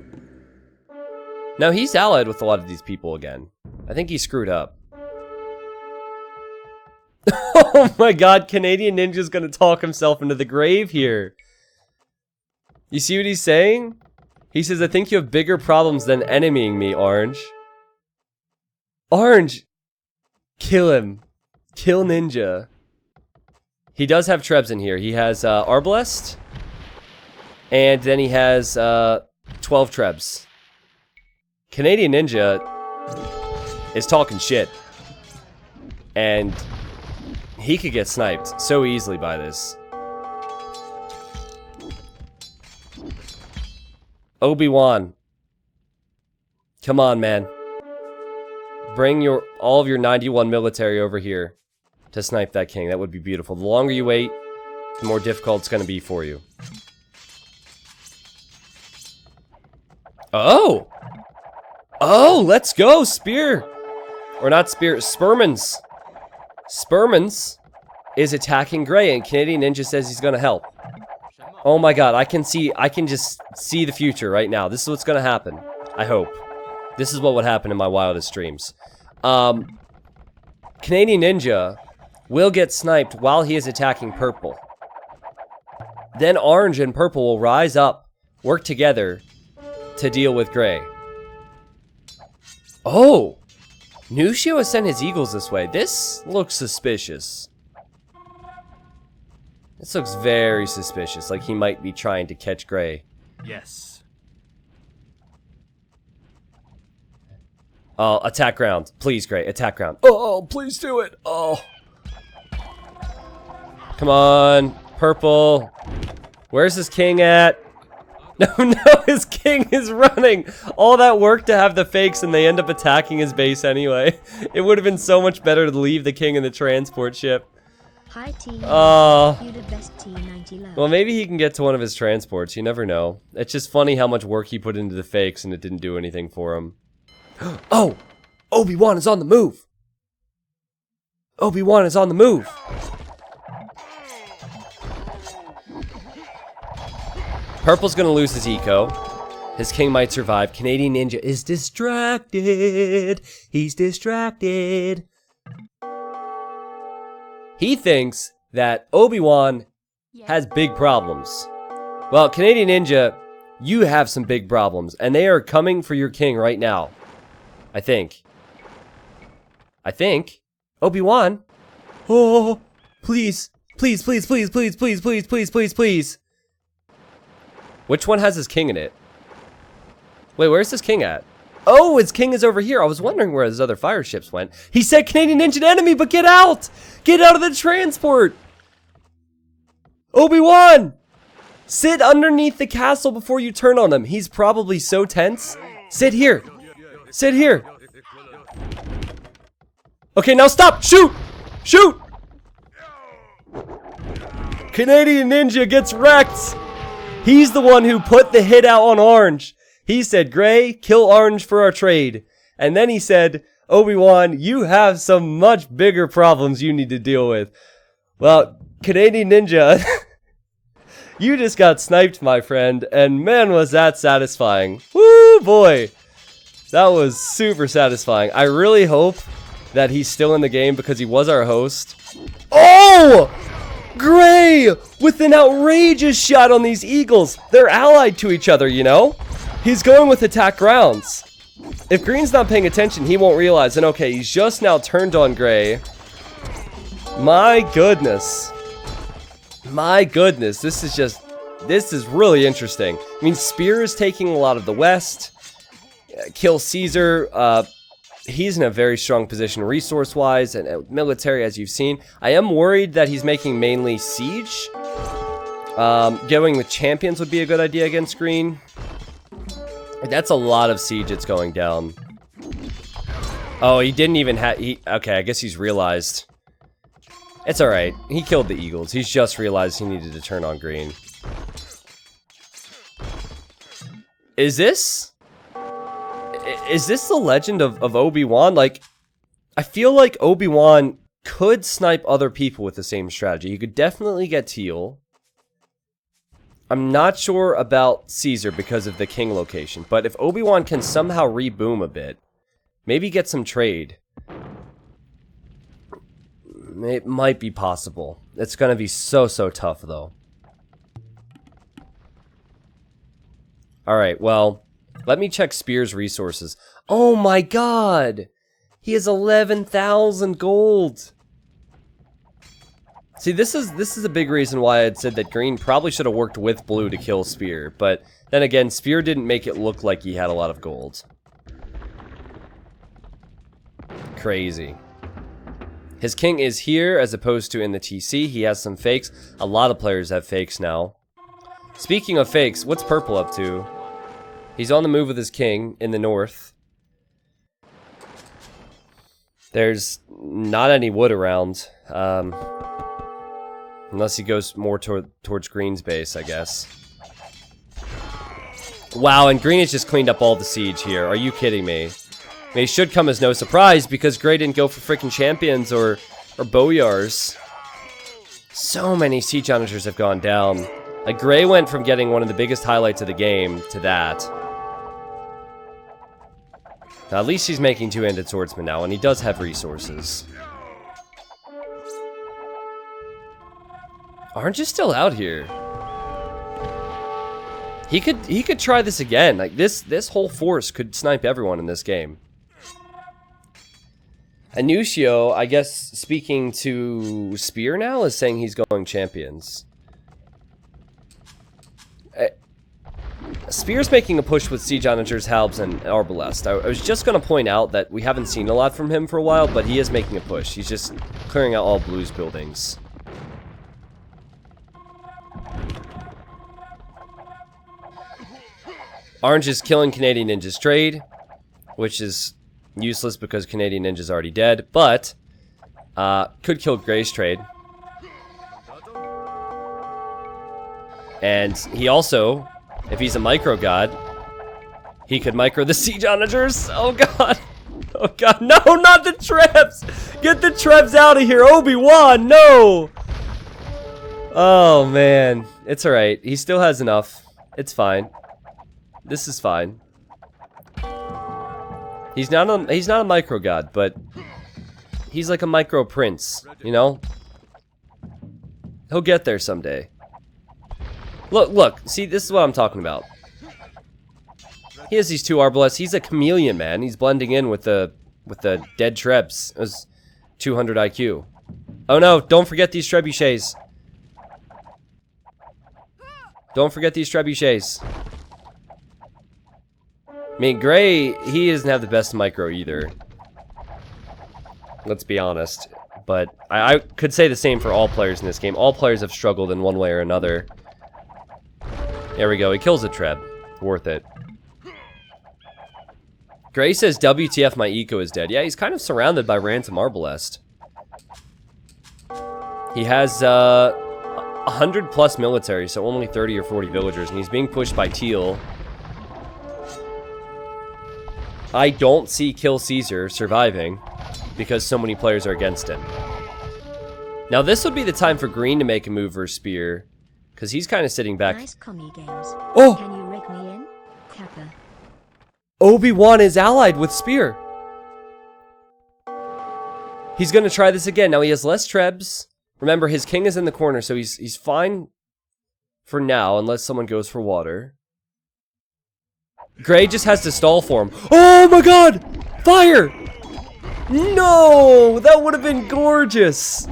Speaker 1: No, he's allied with a lot of these people again. I think he screwed up. Oh my god, Canadian Ninja's gonna talk himself into the grave here. You see what he's saying? He says, I think you have bigger problems than enemying me, Orange. Orange! Kill him. Kill Ninja. He does have trebs in here. He has Arbalest. And then he has 12 trebs. Canadian Ninja is talking shit. And he could get sniped so easily by this. Obi-Wan. Come on, man. Bring all of your 91 military over here. to snipe that king. That would be beautiful. The longer you wait, the more difficult it's going to be for you. Oh! Oh, let's go, spear! Or not spear, Spermans. Spermans is attacking Gray, and Canadian Ninja says he's gonna help. Oh my god, I can just see the future right now. This is what's gonna happen. I hope. This is what would happen in my wildest dreams. Canadian Ninja will get sniped while he is attacking purple. Then orange and purple will rise up, work together to deal with Gray. Oh! Nushio has sent his eagles this way. This looks suspicious. This looks very suspicious, like he might be trying to catch Gray.
Speaker 3: Yes.
Speaker 1: Oh, attack ground. Please, Gray, attack ground. Oh, please do it. Oh. Come on, purple. Where's his king at? No, his king is running. All that work to have the fakes and they end up attacking his base anyway. It would have been so much better to leave the king in the transport ship.
Speaker 2: Hi, T.
Speaker 1: Oh.
Speaker 2: You the best T90 love.
Speaker 1: Well, maybe he can get to one of his transports. You never know. It's just funny how much work he put into the fakes and it didn't do anything for him. Oh! Obi-Wan is on the move! Obi-Wan is on the move! Purple's gonna lose his eco. His king might survive. Canadian Ninja is distracted. He's distracted. He thinks that Obi-Wan has big problems. Well, Canadian Ninja, you have some big problems, and they are coming for your king right now. I think. Obi-Wan? Oh, please. Please, please, please, please, please, please, please, please, please. Which one has his king in it? Wait, where's his king at? Oh, his king is over here. I was wondering where his other fire ships went. He said Canadian Ninja enemy, but get out! Get out of the transport! Obi-Wan! Sit underneath the castle before you turn on him. He's probably so tense. Sit here. Sit here. Okay, now stop! Shoot! Shoot! Canadian Ninja gets wrecked! He's the one who put the hit out on Orange. He said, Gray, kill Orange for our trade. And then he said, Obi-Wan, you have some much bigger problems you need to deal with. Well, Canadian Ninja, you just got sniped, my friend. And man, was that satisfying. Woo, boy. That was super satisfying. I really hope that he's still in the game because he was our host. Oh! Gray with an outrageous shot on these eagles. They're allied to each other, you know? He's going with attack grounds. If Green's not paying attention, he won't realize. And okay, he's just now turned on Gray. My goodness. My goodness. This is really interesting. I mean, Spear is taking a lot of the west. Kill Caesar. He's in a very strong position resource-wise and military, as you've seen. I am worried that he's making mainly siege. Going with champions would be a good idea against Green. That's a lot of siege that's going down. Oh, he didn't even have... Okay, I guess he's realized. It's alright. He killed the eagles. He's just realized he needed to turn on Green. Is this the legend of Obi-Wan? Like, I feel like Obi-Wan could snipe other people with the same strategy. He could definitely get Teal. I'm not sure about Caesar because of the king location, but if Obi-Wan can somehow reboom a bit, maybe get some trade, it might be possible. It's going to be so tough, though. Alright, well... Let me check Spear's resources. Oh my god! He has 11,000 gold! See, this is a big reason why I'd said that Green probably should have worked with Blue to kill Spear. But then again, Spear didn't make it look like he had a lot of gold. Crazy. His king is here as opposed to in the TC. He has some fakes. A lot of players have fakes now. Speaking of fakes, what's Purple up to? He's on the move with his king in the north. There's not any wood around. Unless he goes more towards Green's base, I guess. Wow, and Green has just cleaned up all the siege here. Are you kidding me? I mean, it should come as no surprise because Gray didn't go for freaking champions or boyars. So many siege onagers have gone down. Like, Gray went from getting one of the biggest highlights of the game to that. Now, at least he's making two-handed swordsman now, and he does have resources. Orange is still out here. He could try this again. Like, this whole force could snipe everyone in this game. Anucio, I guess, speaking to Spear now, is saying he's going champions. Spear's making a push with Siege Onagers, Halbs, and Arbalest. I was just going to point out that we haven't seen a lot from him for a while, but he is making a push. He's just clearing out all Blue's buildings. Orange is killing Canadian Ninja's trade, which is useless because Canadian Ninja's already dead, but could kill Gray's trade. And he also, if he's a micro god, he could micro the Siege Onagers. Oh god. Oh god. No, not the Trebs! Get the Trebs out of here, Obi-Wan! No! Oh man. It's alright. He still has enough. It's fine. This is fine. He's not a micro god, but he's like a micro prince, you know? He'll get there someday. Look, see, this is what I'm talking about. He has these two Arbalests. He's a chameleon, man. He's blending in with the dead Trebs. It was 200 IQ. Oh no, don't forget these trebuchets. Don't forget these trebuchets. I mean, Gray, he doesn't have the best micro either. Let's be honest. But I could say the same for all players in this game. All players have struggled in one way or another. There we go. He kills a Treb. Worth it. Gray says, WTF, my eco is dead. Yeah, he's kind of surrounded by Ransom Arbalest. He has 100 plus military, so only 30 or 40 villagers, and he's being pushed by Teal. I don't see Kill Caesar surviving because so many players are against him. Now this would be the time for Green to make a move versus Spear, because he's kind of sitting back.
Speaker 2: Nice commie games.
Speaker 1: Oh!
Speaker 2: Can you rig me in? Kappa.
Speaker 1: Obi-Wan is allied with Spear. He's going to try this again. Now he has less Trebs. Remember, his king is in the corner, so he's fine for now, unless someone goes for water. Gray just has to stall for him. Oh my god! Fire! No! That would have been gorgeous!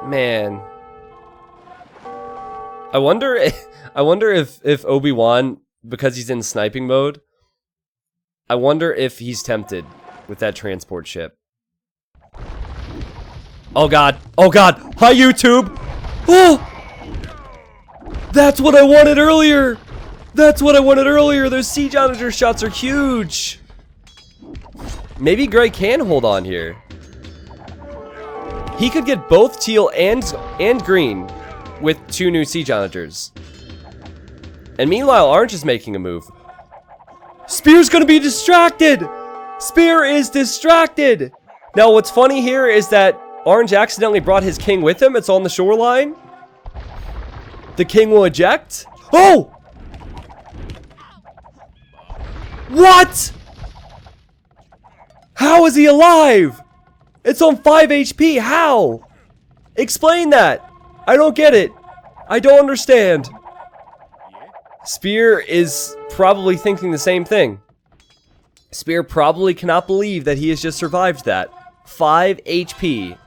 Speaker 1: Man. I wonder if Obi-Wan, because he's in sniping mode, I wonder if he's tempted with that transport ship. Oh god! Oh god! Hi YouTube! Oh! That's what I wanted earlier! That's what I wanted earlier! Those Siege Onager shots are huge! Maybe Gray can hold on here. He could get both Teal and Green with 2 new Siege Onagers. And meanwhile, Orange is making a move. Spear's gonna be distracted! Spear is distracted! Now what's funny here is that Orange accidentally brought his king with him. It's on the shoreline. The king will eject. Oh! What? How is he alive? It's on 5 HP. How? Explain that. I don't get it. I don't understand. Spear is probably thinking the same thing. Spear probably cannot believe that he has just survived that. 5 HP.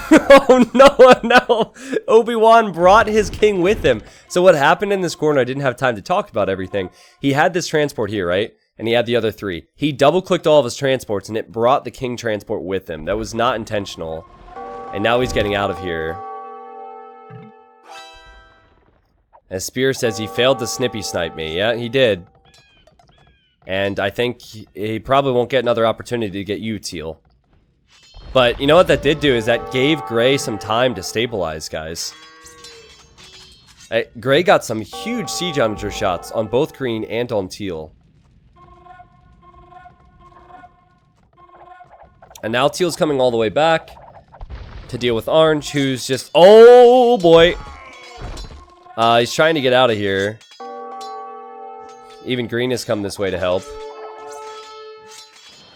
Speaker 1: Oh no. Obi-Wan brought his king with him. So what happened in this corner, I didn't have time to talk about everything. He had this transport here, right? And he had the other 3. He double-clicked all of his transports and it brought the king transport with him. That was not intentional. And now he's getting out of here. As Spear says, he failed to snippy snipe me. Yeah, he did. And I think he probably won't get another opportunity to get you, Teal. But you know what that did do is that gave Gray some time to stabilize, guys. Gray got some huge siege onager shots on both green and on Teal. And now Teal's coming all the way back to deal with orange, who's just... Oh, boy. He's trying to get out of here. Even green has come this way to help.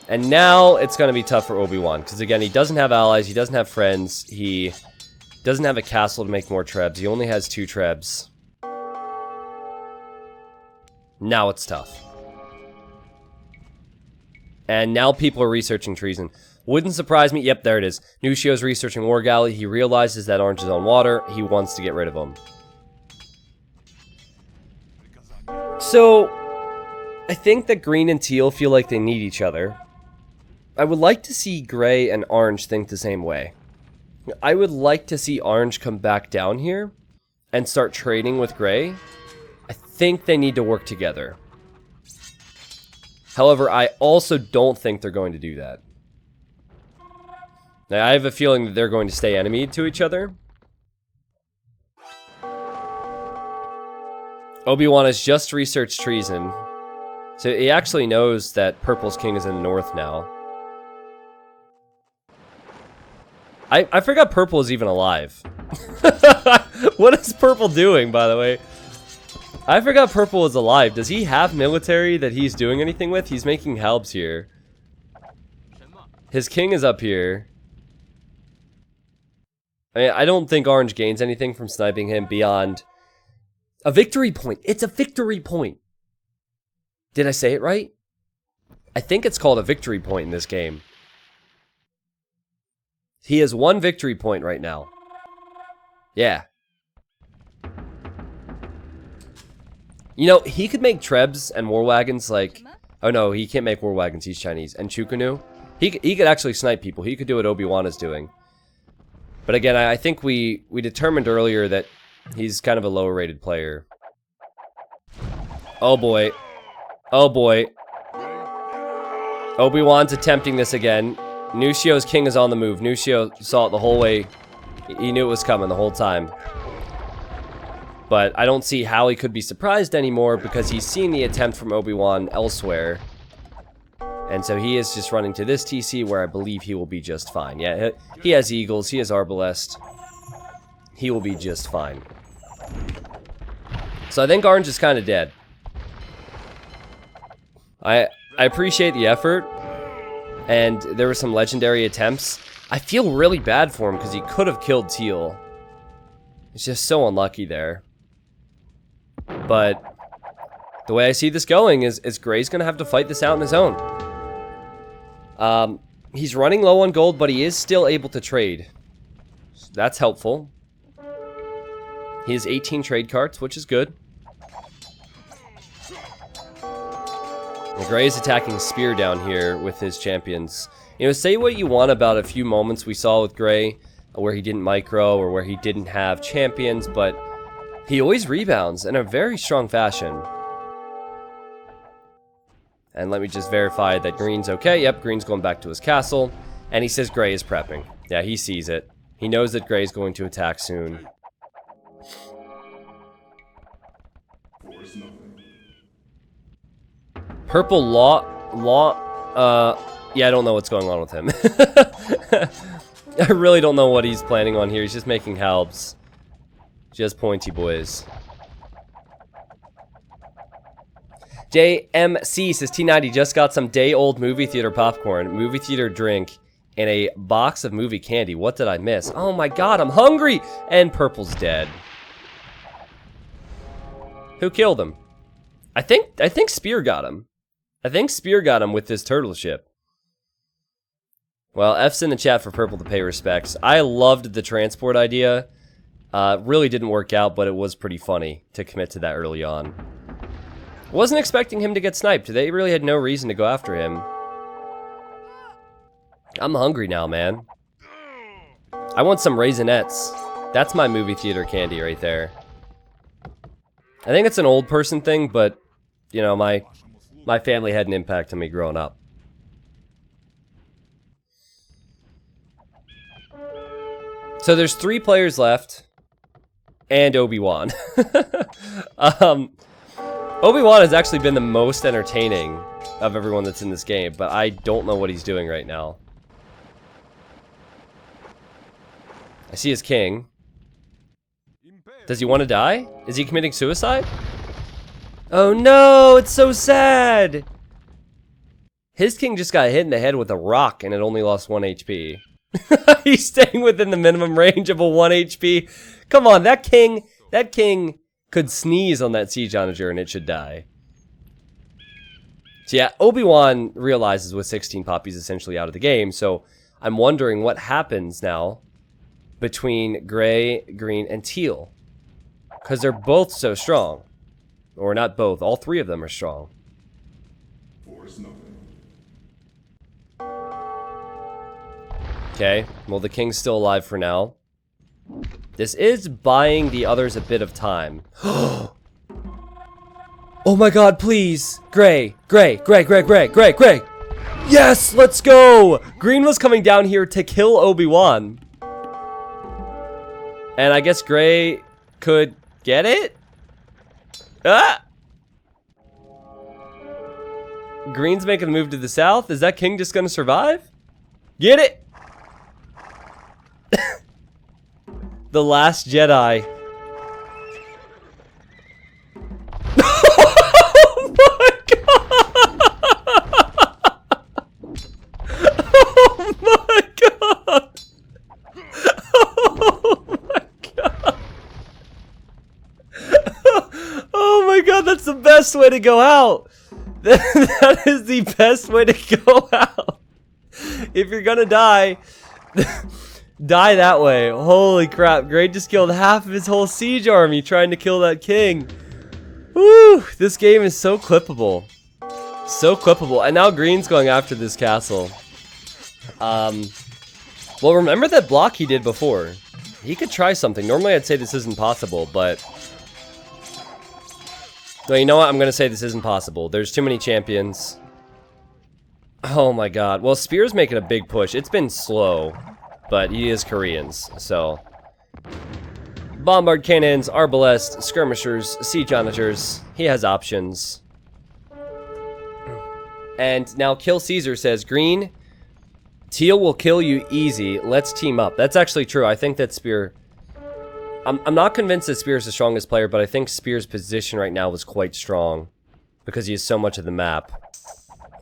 Speaker 1: And now it's going to be tough for Obi-Wan. Because, again, he doesn't have allies. He doesn't have friends. He doesn't have a castle to make more trebs. He only has 2 trebs. Now it's tough. And now people are researching treason. Wouldn't surprise me. Yep, there it is. Nushio's researching War Galley. He realizes that orange is on water. He wants to get rid of him. So, I think that green and teal feel like they need each other. I would like to see gray and orange think the same way. I would like to see orange come back down here and start trading with gray. I think they need to work together. However, I also don't think they're going to do that. Now, I have a feeling that they're going to stay enemy to each other. Obi-Wan has just researched treason. So he actually knows that Purple's king is in the north now. I forgot Purple is even alive. What is Purple doing, by the way? I forgot Purple is alive. Does he have military that he's doing anything with? He's making halbs here. His king is up here. I mean, I don't think Orange gains anything from sniping him beyond a victory point. It's a victory point. Did I say it right? I think it's called a victory point in this game. He has 1 victory point right now. Yeah. You know, he could make trebs and war wagons like... Oh no, he can't make war wagons, he's Chinese. And Chukunu. He could actually snipe people. He could do what Obi-Wan is doing. But again, I think we determined earlier that he's kind of a lower rated player. Oh boy. Oh boy. Obi-Wan's attempting this again. Nushio's king is on the move. Nushio saw it the whole way. He knew it was coming the whole time. But I don't see how he could be surprised anymore because he's seen the attempt from Obi-Wan elsewhere. And so he is just running to this TC where I believe he will be just fine. Yeah, he has eagles. He has arbalest. He will be just fine. So I think Orange is kind of dead. I appreciate the effort. And there were some legendary attempts. I feel really bad for him because he could have killed Teal. It's just so unlucky there. But the way I see this going is Gray's going to have to fight this out on his own. He's running low on gold, but he is still able to trade. So that's helpful. He has 18 trade cards, which is good. And Gray is attacking Spear down here with his champions. You know, say what you want about a few moments we saw with Gray, where he didn't micro or where he didn't have champions, but he always rebounds in a very strong fashion. And let me just verify that Green's okay. Yep, Green's going back to his castle. And he says Gray is prepping. Yeah, he sees it. He knows that Gray's going to attack soon. Purple yeah, I don't know what's going on with him. I really don't know what he's planning on here. He's just making halbs. Just pointy boys. JMC says T90 just got some day-old movie theater popcorn, movie theater drink, and a box of movie candy. What did I miss? Oh my god, I'm hungry! And Purple's dead. Who killed him? I think Spear got him. I think Spear got him with this turtle ship. Well, F's in the chat for Purple to pay respects. I loved the transport idea. Really didn't work out, but it was pretty funny to commit to that early on. Wasn't expecting him to get sniped. They really had no reason to go after him. I'm hungry now, man. I want some Raisinets. That's my movie theater candy right there. I think it's an old person thing, but, you know, my my family had an impact on me growing up. So there's 3 players left. And Obi-Wan. Obi-Wan has actually been the most entertaining of everyone that's in this game, but I don't know what he's doing right now. I see his king. Does he want to die? Is he committing suicide? Oh no, it's so sad! His king just got hit in the head with a rock and it only lost 1 HP. He's staying within the minimum range of a 1 HP. Come on, that king could sneeze on that siege onager and it should die. So yeah, Obi-Wan realizes with 16 pop he's essentially out of the game, so I'm wondering what happens now between gray, green, and teal. Because they're both so strong. Or not both, all 3 of them are strong. Okay, well the king's still alive for now. This is buying the others a bit of time. Oh my god, please! Gray! Gray! Gray! Gray! Gray! Gray! Gray! Yes! Let's go! Green was coming down here to kill Obi-Wan. And I guess Gray could get it? Ah! Green's making a move to the south. Is that king just gonna survive? Get it! The Last Jedi. Oh my god! Oh my god! Oh my god, that's the best way to go out! That is the best way to go out! If you're gonna die... Die that way. Holy crap. Gray just killed half of his whole siege army trying to kill that king. Woo! This game is so clippable. So clippable. And now Green's going after this castle. Well, remember that block he did before? He could try something. Normally I'd say this isn't possible, but... No, you know what? I'm going to say this isn't possible. There's too many champions. Oh my god. Well, Spear's making a big push. It's been slow. But he is Koreans, so... Bombard cannons, arbalests, skirmishers, siege onagers. He has options. And now Kill Caesar says, Green, teal will kill you easy. Let's team up. That's actually true. I think that Spear... I'm not convinced that Spear is the strongest player, but I think Spear's position right now is quite strong. Because he has so much of the map.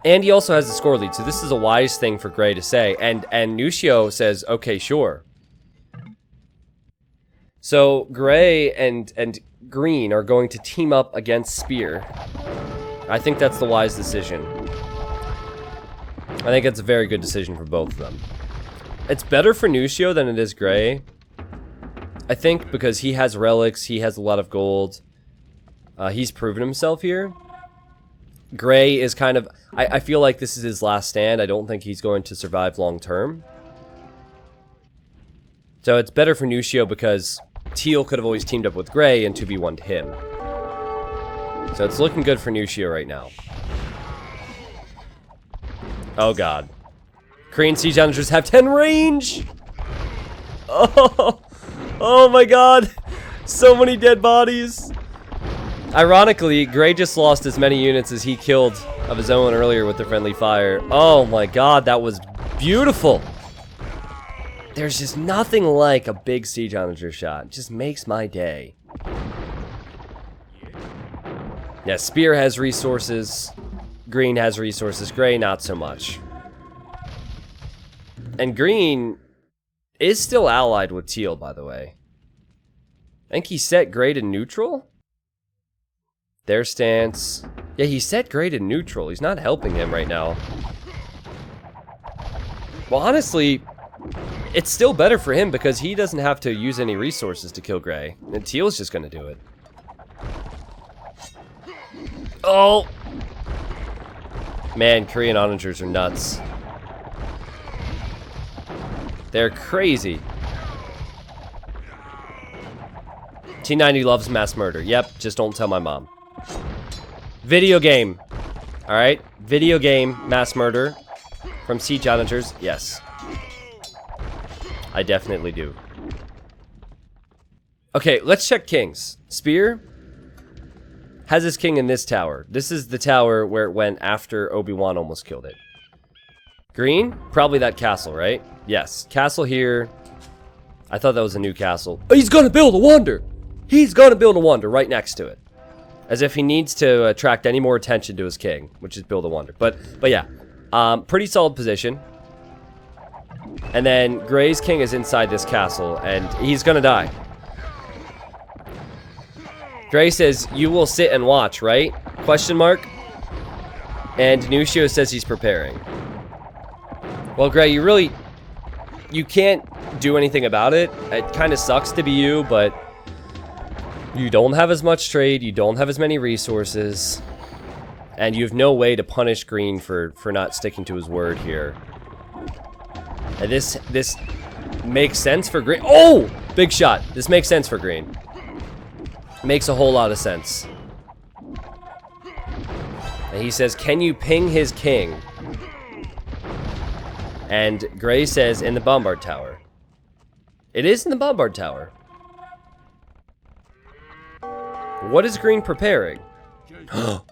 Speaker 1: And he also has the score lead, so this is a wise thing for Gray to say. And Nucio says, okay, sure. So Gray and Green are going to team up against Spear. I think that's the wise decision. I think it's a very good decision for both of them. It's better for Nucio than it is Gray. I think because he has relics, he has a lot of gold. He's proven himself here. Gray is kind of... I feel like this is his last stand. I don't think he's going to survive long term. So it's better for Nucio because Teal could have always teamed up with Gray and 2v1'd him. So it's looking good for Nucio right now. Oh god. Korean siege onagers have 10 range! Oh my god! So many dead bodies! Ironically, Gray just lost as many units as he killed of his own earlier with the friendly fire. Oh my god, that was beautiful! There's just nothing like a big siege onager shot. It just makes my day. Yeah, Spear has resources. Green has resources. Gray, not so much. And Green is still allied with Teal, by the way. I think he set Gray to neutral? Their stance. Yeah, he set Gray to neutral. He's not helping him right now. Well, honestly, it's still better for him because he doesn't have to use any resources to kill Gray. And Teal's just going to do it. Oh! Man, Korean onagers are nuts. They're crazy. T90 loves mass murder. Yep, just don't tell my mom. Video game. Alright, video game mass murder from Siege Challengers. Yes. I definitely do. Okay, let's check kings. Spear has his king in this tower. This is the tower where it went after Obi-Wan almost killed it. Green? Probably that castle, right? Yes. Castle here. I thought that was a new castle. He's gonna build a wonder! He's gonna build a wonder right next to it. As if he needs to attract any more attention to his king, which is build a wonder. But yeah. Pretty solid position. And then Gray's king is inside this castle, and he's gonna die. Gray says, you will sit and watch, right? Question mark. And Nucio says he's preparing. Well, Gray, you can't do anything about it. It kind of sucks to be you, but you don't have as much trade, you don't have as many resources, and you have no way to punish Green for not sticking to his word here. And this makes sense for Green. Oh! Big shot. This makes sense for Green. Makes a whole lot of sense. And he says, can you ping his king? And Gray says, in the Bombard Tower. It is in the Bombard Tower. What is Green preparing? Oh,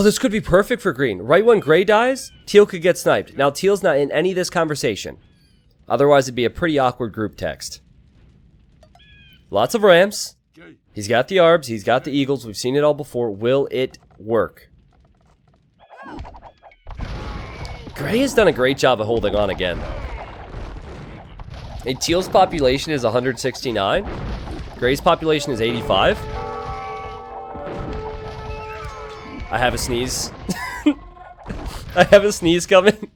Speaker 1: this could be perfect for Green. Right when Gray dies, Teal could get sniped. Now, Teal's not in any of this conversation. Otherwise, it'd be a pretty awkward group text. Lots of Rams. He's got the Arbs. He's got the Eagles. We've seen it all before. Will it work? Gray has done a great job of holding on again, though. And Teal's population is 169. Gray's population is 85. I have a sneeze. I have a sneeze coming.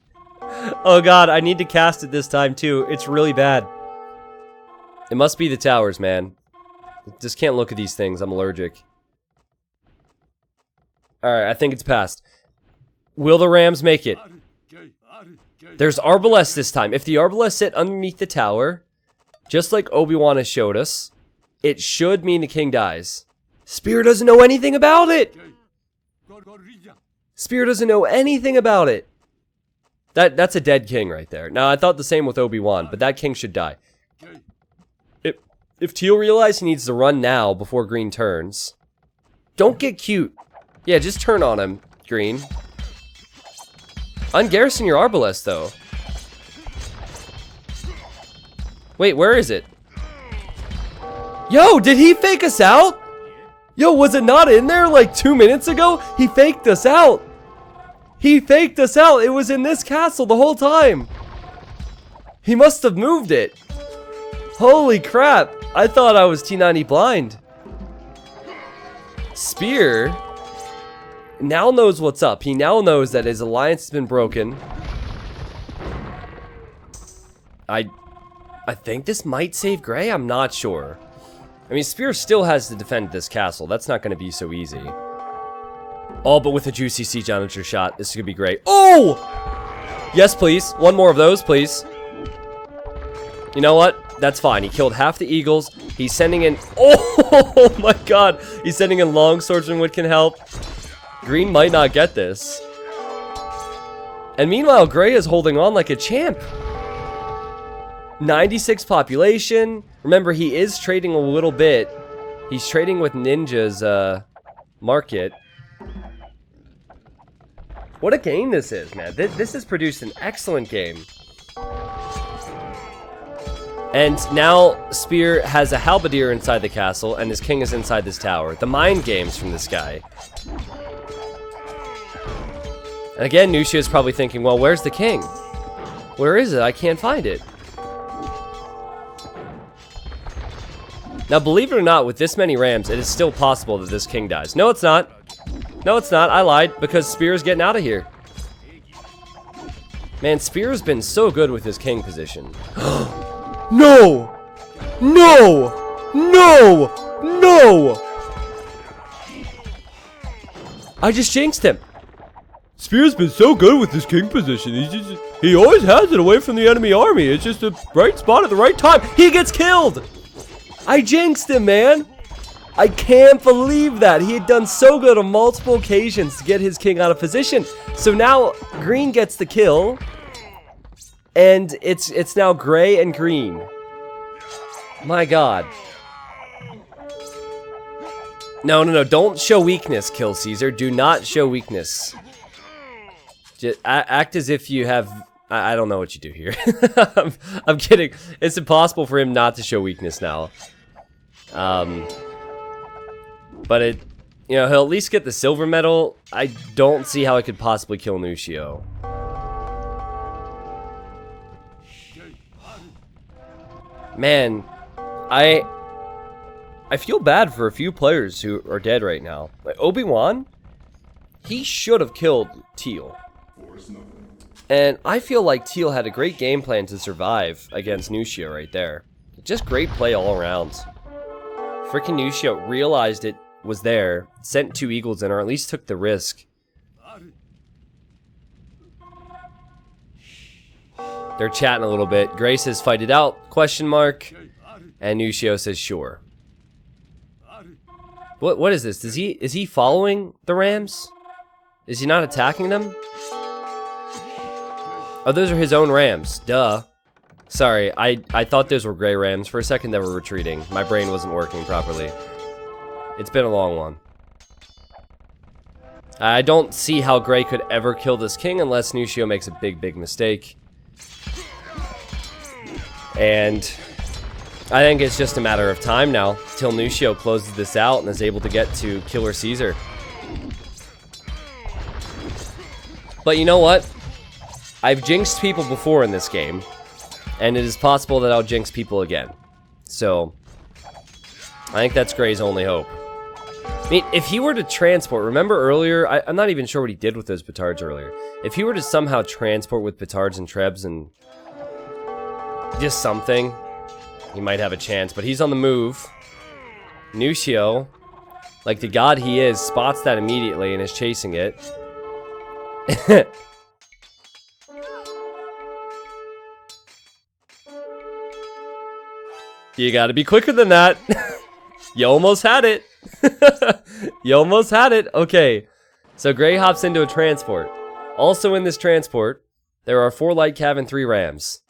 Speaker 1: Oh god, I need to cast it this time too. It's really bad. It must be the towers, man. Just can't look at these things. I'm allergic. Alright, I think it's passed. Will the Rams make it? There's Arbalest this time. If the Arbalest sit underneath the tower, just like Obi-Wan has showed us, it should mean the king dies. Spear doesn't know anything about it! Spear doesn't know anything about it. That's a dead king right there. Now, I thought the same with Obi-Wan, but that king should die. If Teal realizes he needs to run now before Green turns, don't get cute. Yeah, just turn on him, Green. Ungarrison your Arbalest, though. Wait, where is it? Yo, did he fake us out? Yo, was it not in there like 2 minutes ago? He faked us out. He faked us out. It was in this castle the whole time. He must have moved it. Holy crap. I thought I was T90 blind. Spear now knows what's up. He now knows that his alliance has been broken. I think this might save Gray. I'm not sure. I mean, Spear still has to defend this castle. That's not going to be so easy. Oh, but with a juicy Siege Challenger shot, this could be great. Oh! Yes, please. One more of those, please. You know what? That's fine. He killed half the Eagles. He's sending in... Oh my god! He's sending in long swordsman, which can help. Green might not get this. And meanwhile, Gray is holding on like a champ. 96 population. Remember, he is trading a little bit. He's trading with Ninja's market. What a game this is, man. This has produced an excellent game. And now Spear has a halberdier inside the castle, and his king is inside this tower. The mind games from this guy. And again, Nucia is probably thinking, well, where's the king? Where is it? I can't find it. Now, believe it or not, with this many Rams, it is still possible that this king dies. No, it's not. No, it's not. I lied, because Spear's getting out of here. Man, Spear's been so good with his king position. No! No! No! No! I just jinxed him. Spear's been so good with his king position. He always has it away from the enemy army. It's just the right spot at the right time. He gets killed! I jinxed him, man! I can't believe that. He had done so good on multiple occasions to get his king out of position. So now green gets the kill. And it's now gray and green. My god. No. Don't show weakness, Kill Caesar. Do not show weakness. Just act as if you have... I don't know what you do here. I'm kidding. It's impossible for him not to show weakness now. But it... You know, he'll at least get the silver medal. I don't see how I could possibly kill Nucio. Man, I feel bad for a few players who are dead right now. Like Obi-Wan, he should have killed Teal. And I feel like Teal had a great game plan to survive against Nucio right there. Just great play all around. Freaking Nucio realized it was there, sent 2 eagles in, or at least took the risk. They're chatting a little bit. Gray says, fight it out, question mark. And Nucio says, sure. What is this? Is he following the Rams? Is he not attacking them? Oh, those are his own Rams. Duh. Sorry, I thought those were Gray Rams. For a second they were retreating. My brain wasn't working properly. It's been a long one. I don't see how Gray could ever kill this king unless Nucio makes a big mistake. And I think it's just a matter of time now till Nucio closes this out and is able to get to Killer Caesar. But you know what? I've jinxed people before in this game, and it is possible that I'll jinx people again. So, I think that's Gray's only hope. I mean, if he were to transport, remember earlier, I'm not even sure what he did with those petards earlier. If he were to somehow transport with petards and trebs and just something, he might have a chance, but he's on the move. Nucio, like the god he is, spots that immediately and is chasing it. You gotta be quicker than that. You almost had it. You almost had it. Okay, so Gray hops into a transport. Also in this transport, there are 4 light cav and 3 rams.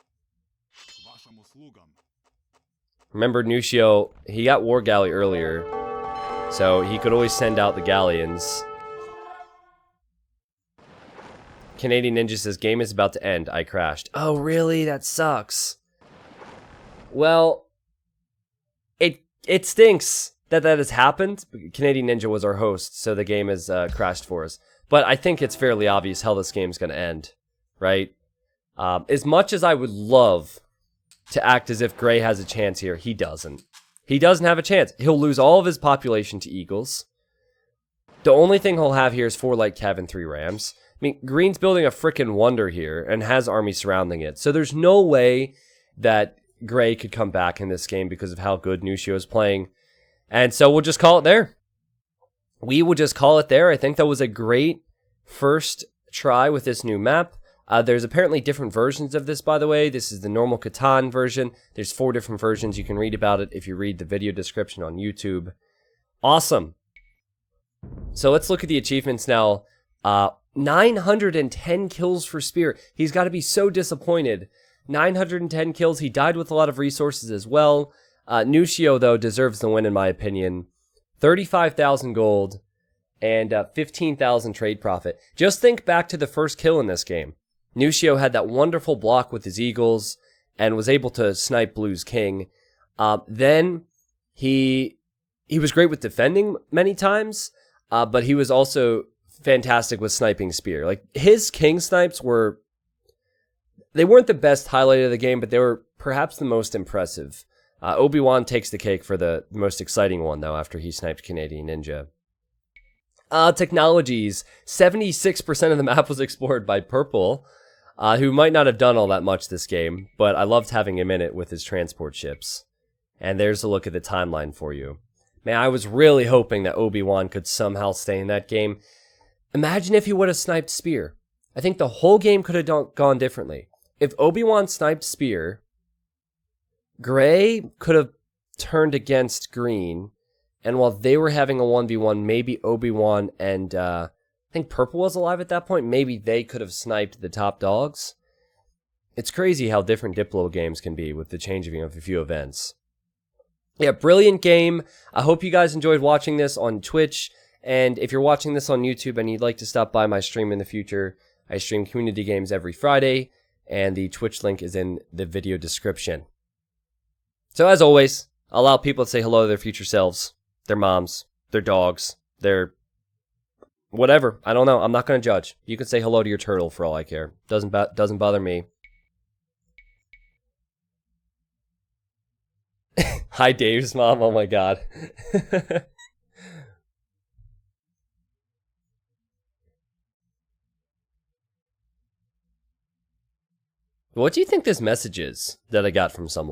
Speaker 1: Remember, Nucio, he got War Galley earlier, so he could always send out the galleons. Canadian Ninja says, game is about to end. I crashed. Oh, really? That sucks. Well, it stinks that has happened. Canadian Ninja was our host, so the game has crashed for us. But I think it's fairly obvious how this game's going to end, right? As much as I would love to act as if Gray has a chance here, he doesn't. He doesn't have a chance. He'll lose all of his population to eagles. The only thing he'll have here is 4 light cav and 3 rams. I mean, Green's building a frickin' wonder here and has army surrounding it. So there's no way that Gray could come back in this game because of how good Nucio is playing. And so we'll just call it there. We will just call it there. I think that was a great first try with this new map. There's apparently different versions of this, by the way. This is the normal Catan version. There's 4 different versions. You can read about it if you read the video description on YouTube. Awesome. So let's look at the achievements now. 910 kills for Spear. He's got to be so disappointed. 910 kills. He died with a lot of resources as well. Nucio, though, deserves the win in my opinion. 35,000 gold and 15,000 trade profit. Just think back to the first kill in this game. Nucio had that wonderful block with his eagles and was able to snipe Blue's king. Then he was great with defending many times, but he was also fantastic with sniping Spear. Like, his king snipes they weren't the best highlight of the game, but they were perhaps the most impressive. Obi-Wan takes the cake for the most exciting one, though, after he sniped Canadian Ninja. Technologies. 76% of the map was explored by Purple, who might not have done all that much this game, but I loved having him in it with his transport ships. And there's a look at the timeline for you. Man, I was really hoping that Obi-Wan could somehow stay in that game. Imagine if he would have sniped Spear. I think the whole game could have gone differently. If Obi-Wan sniped Spear, Gray could have turned against Green, And while they were having a 1v1, maybe Obi-Wan and I think Purple was alive at that point. Maybe they could have sniped the top dogs. It's crazy how different Diplo games can be with the changing of a few events. Yeah, brilliant game. I hope you guys enjoyed watching this on Twitch. And if you're watching this on YouTube and you'd like to stop by my stream in the future, I stream community games every Friday. And the Twitch link is in the video description. So as always, I allow people to say hello to their future selves, their moms, their dogs, their whatever. I don't know. I'm not going to judge. You can say hello to your turtle for all I care. Doesn't bother me. Hi, Dave's mom. Oh my god. What do you think this message is that I got from someone?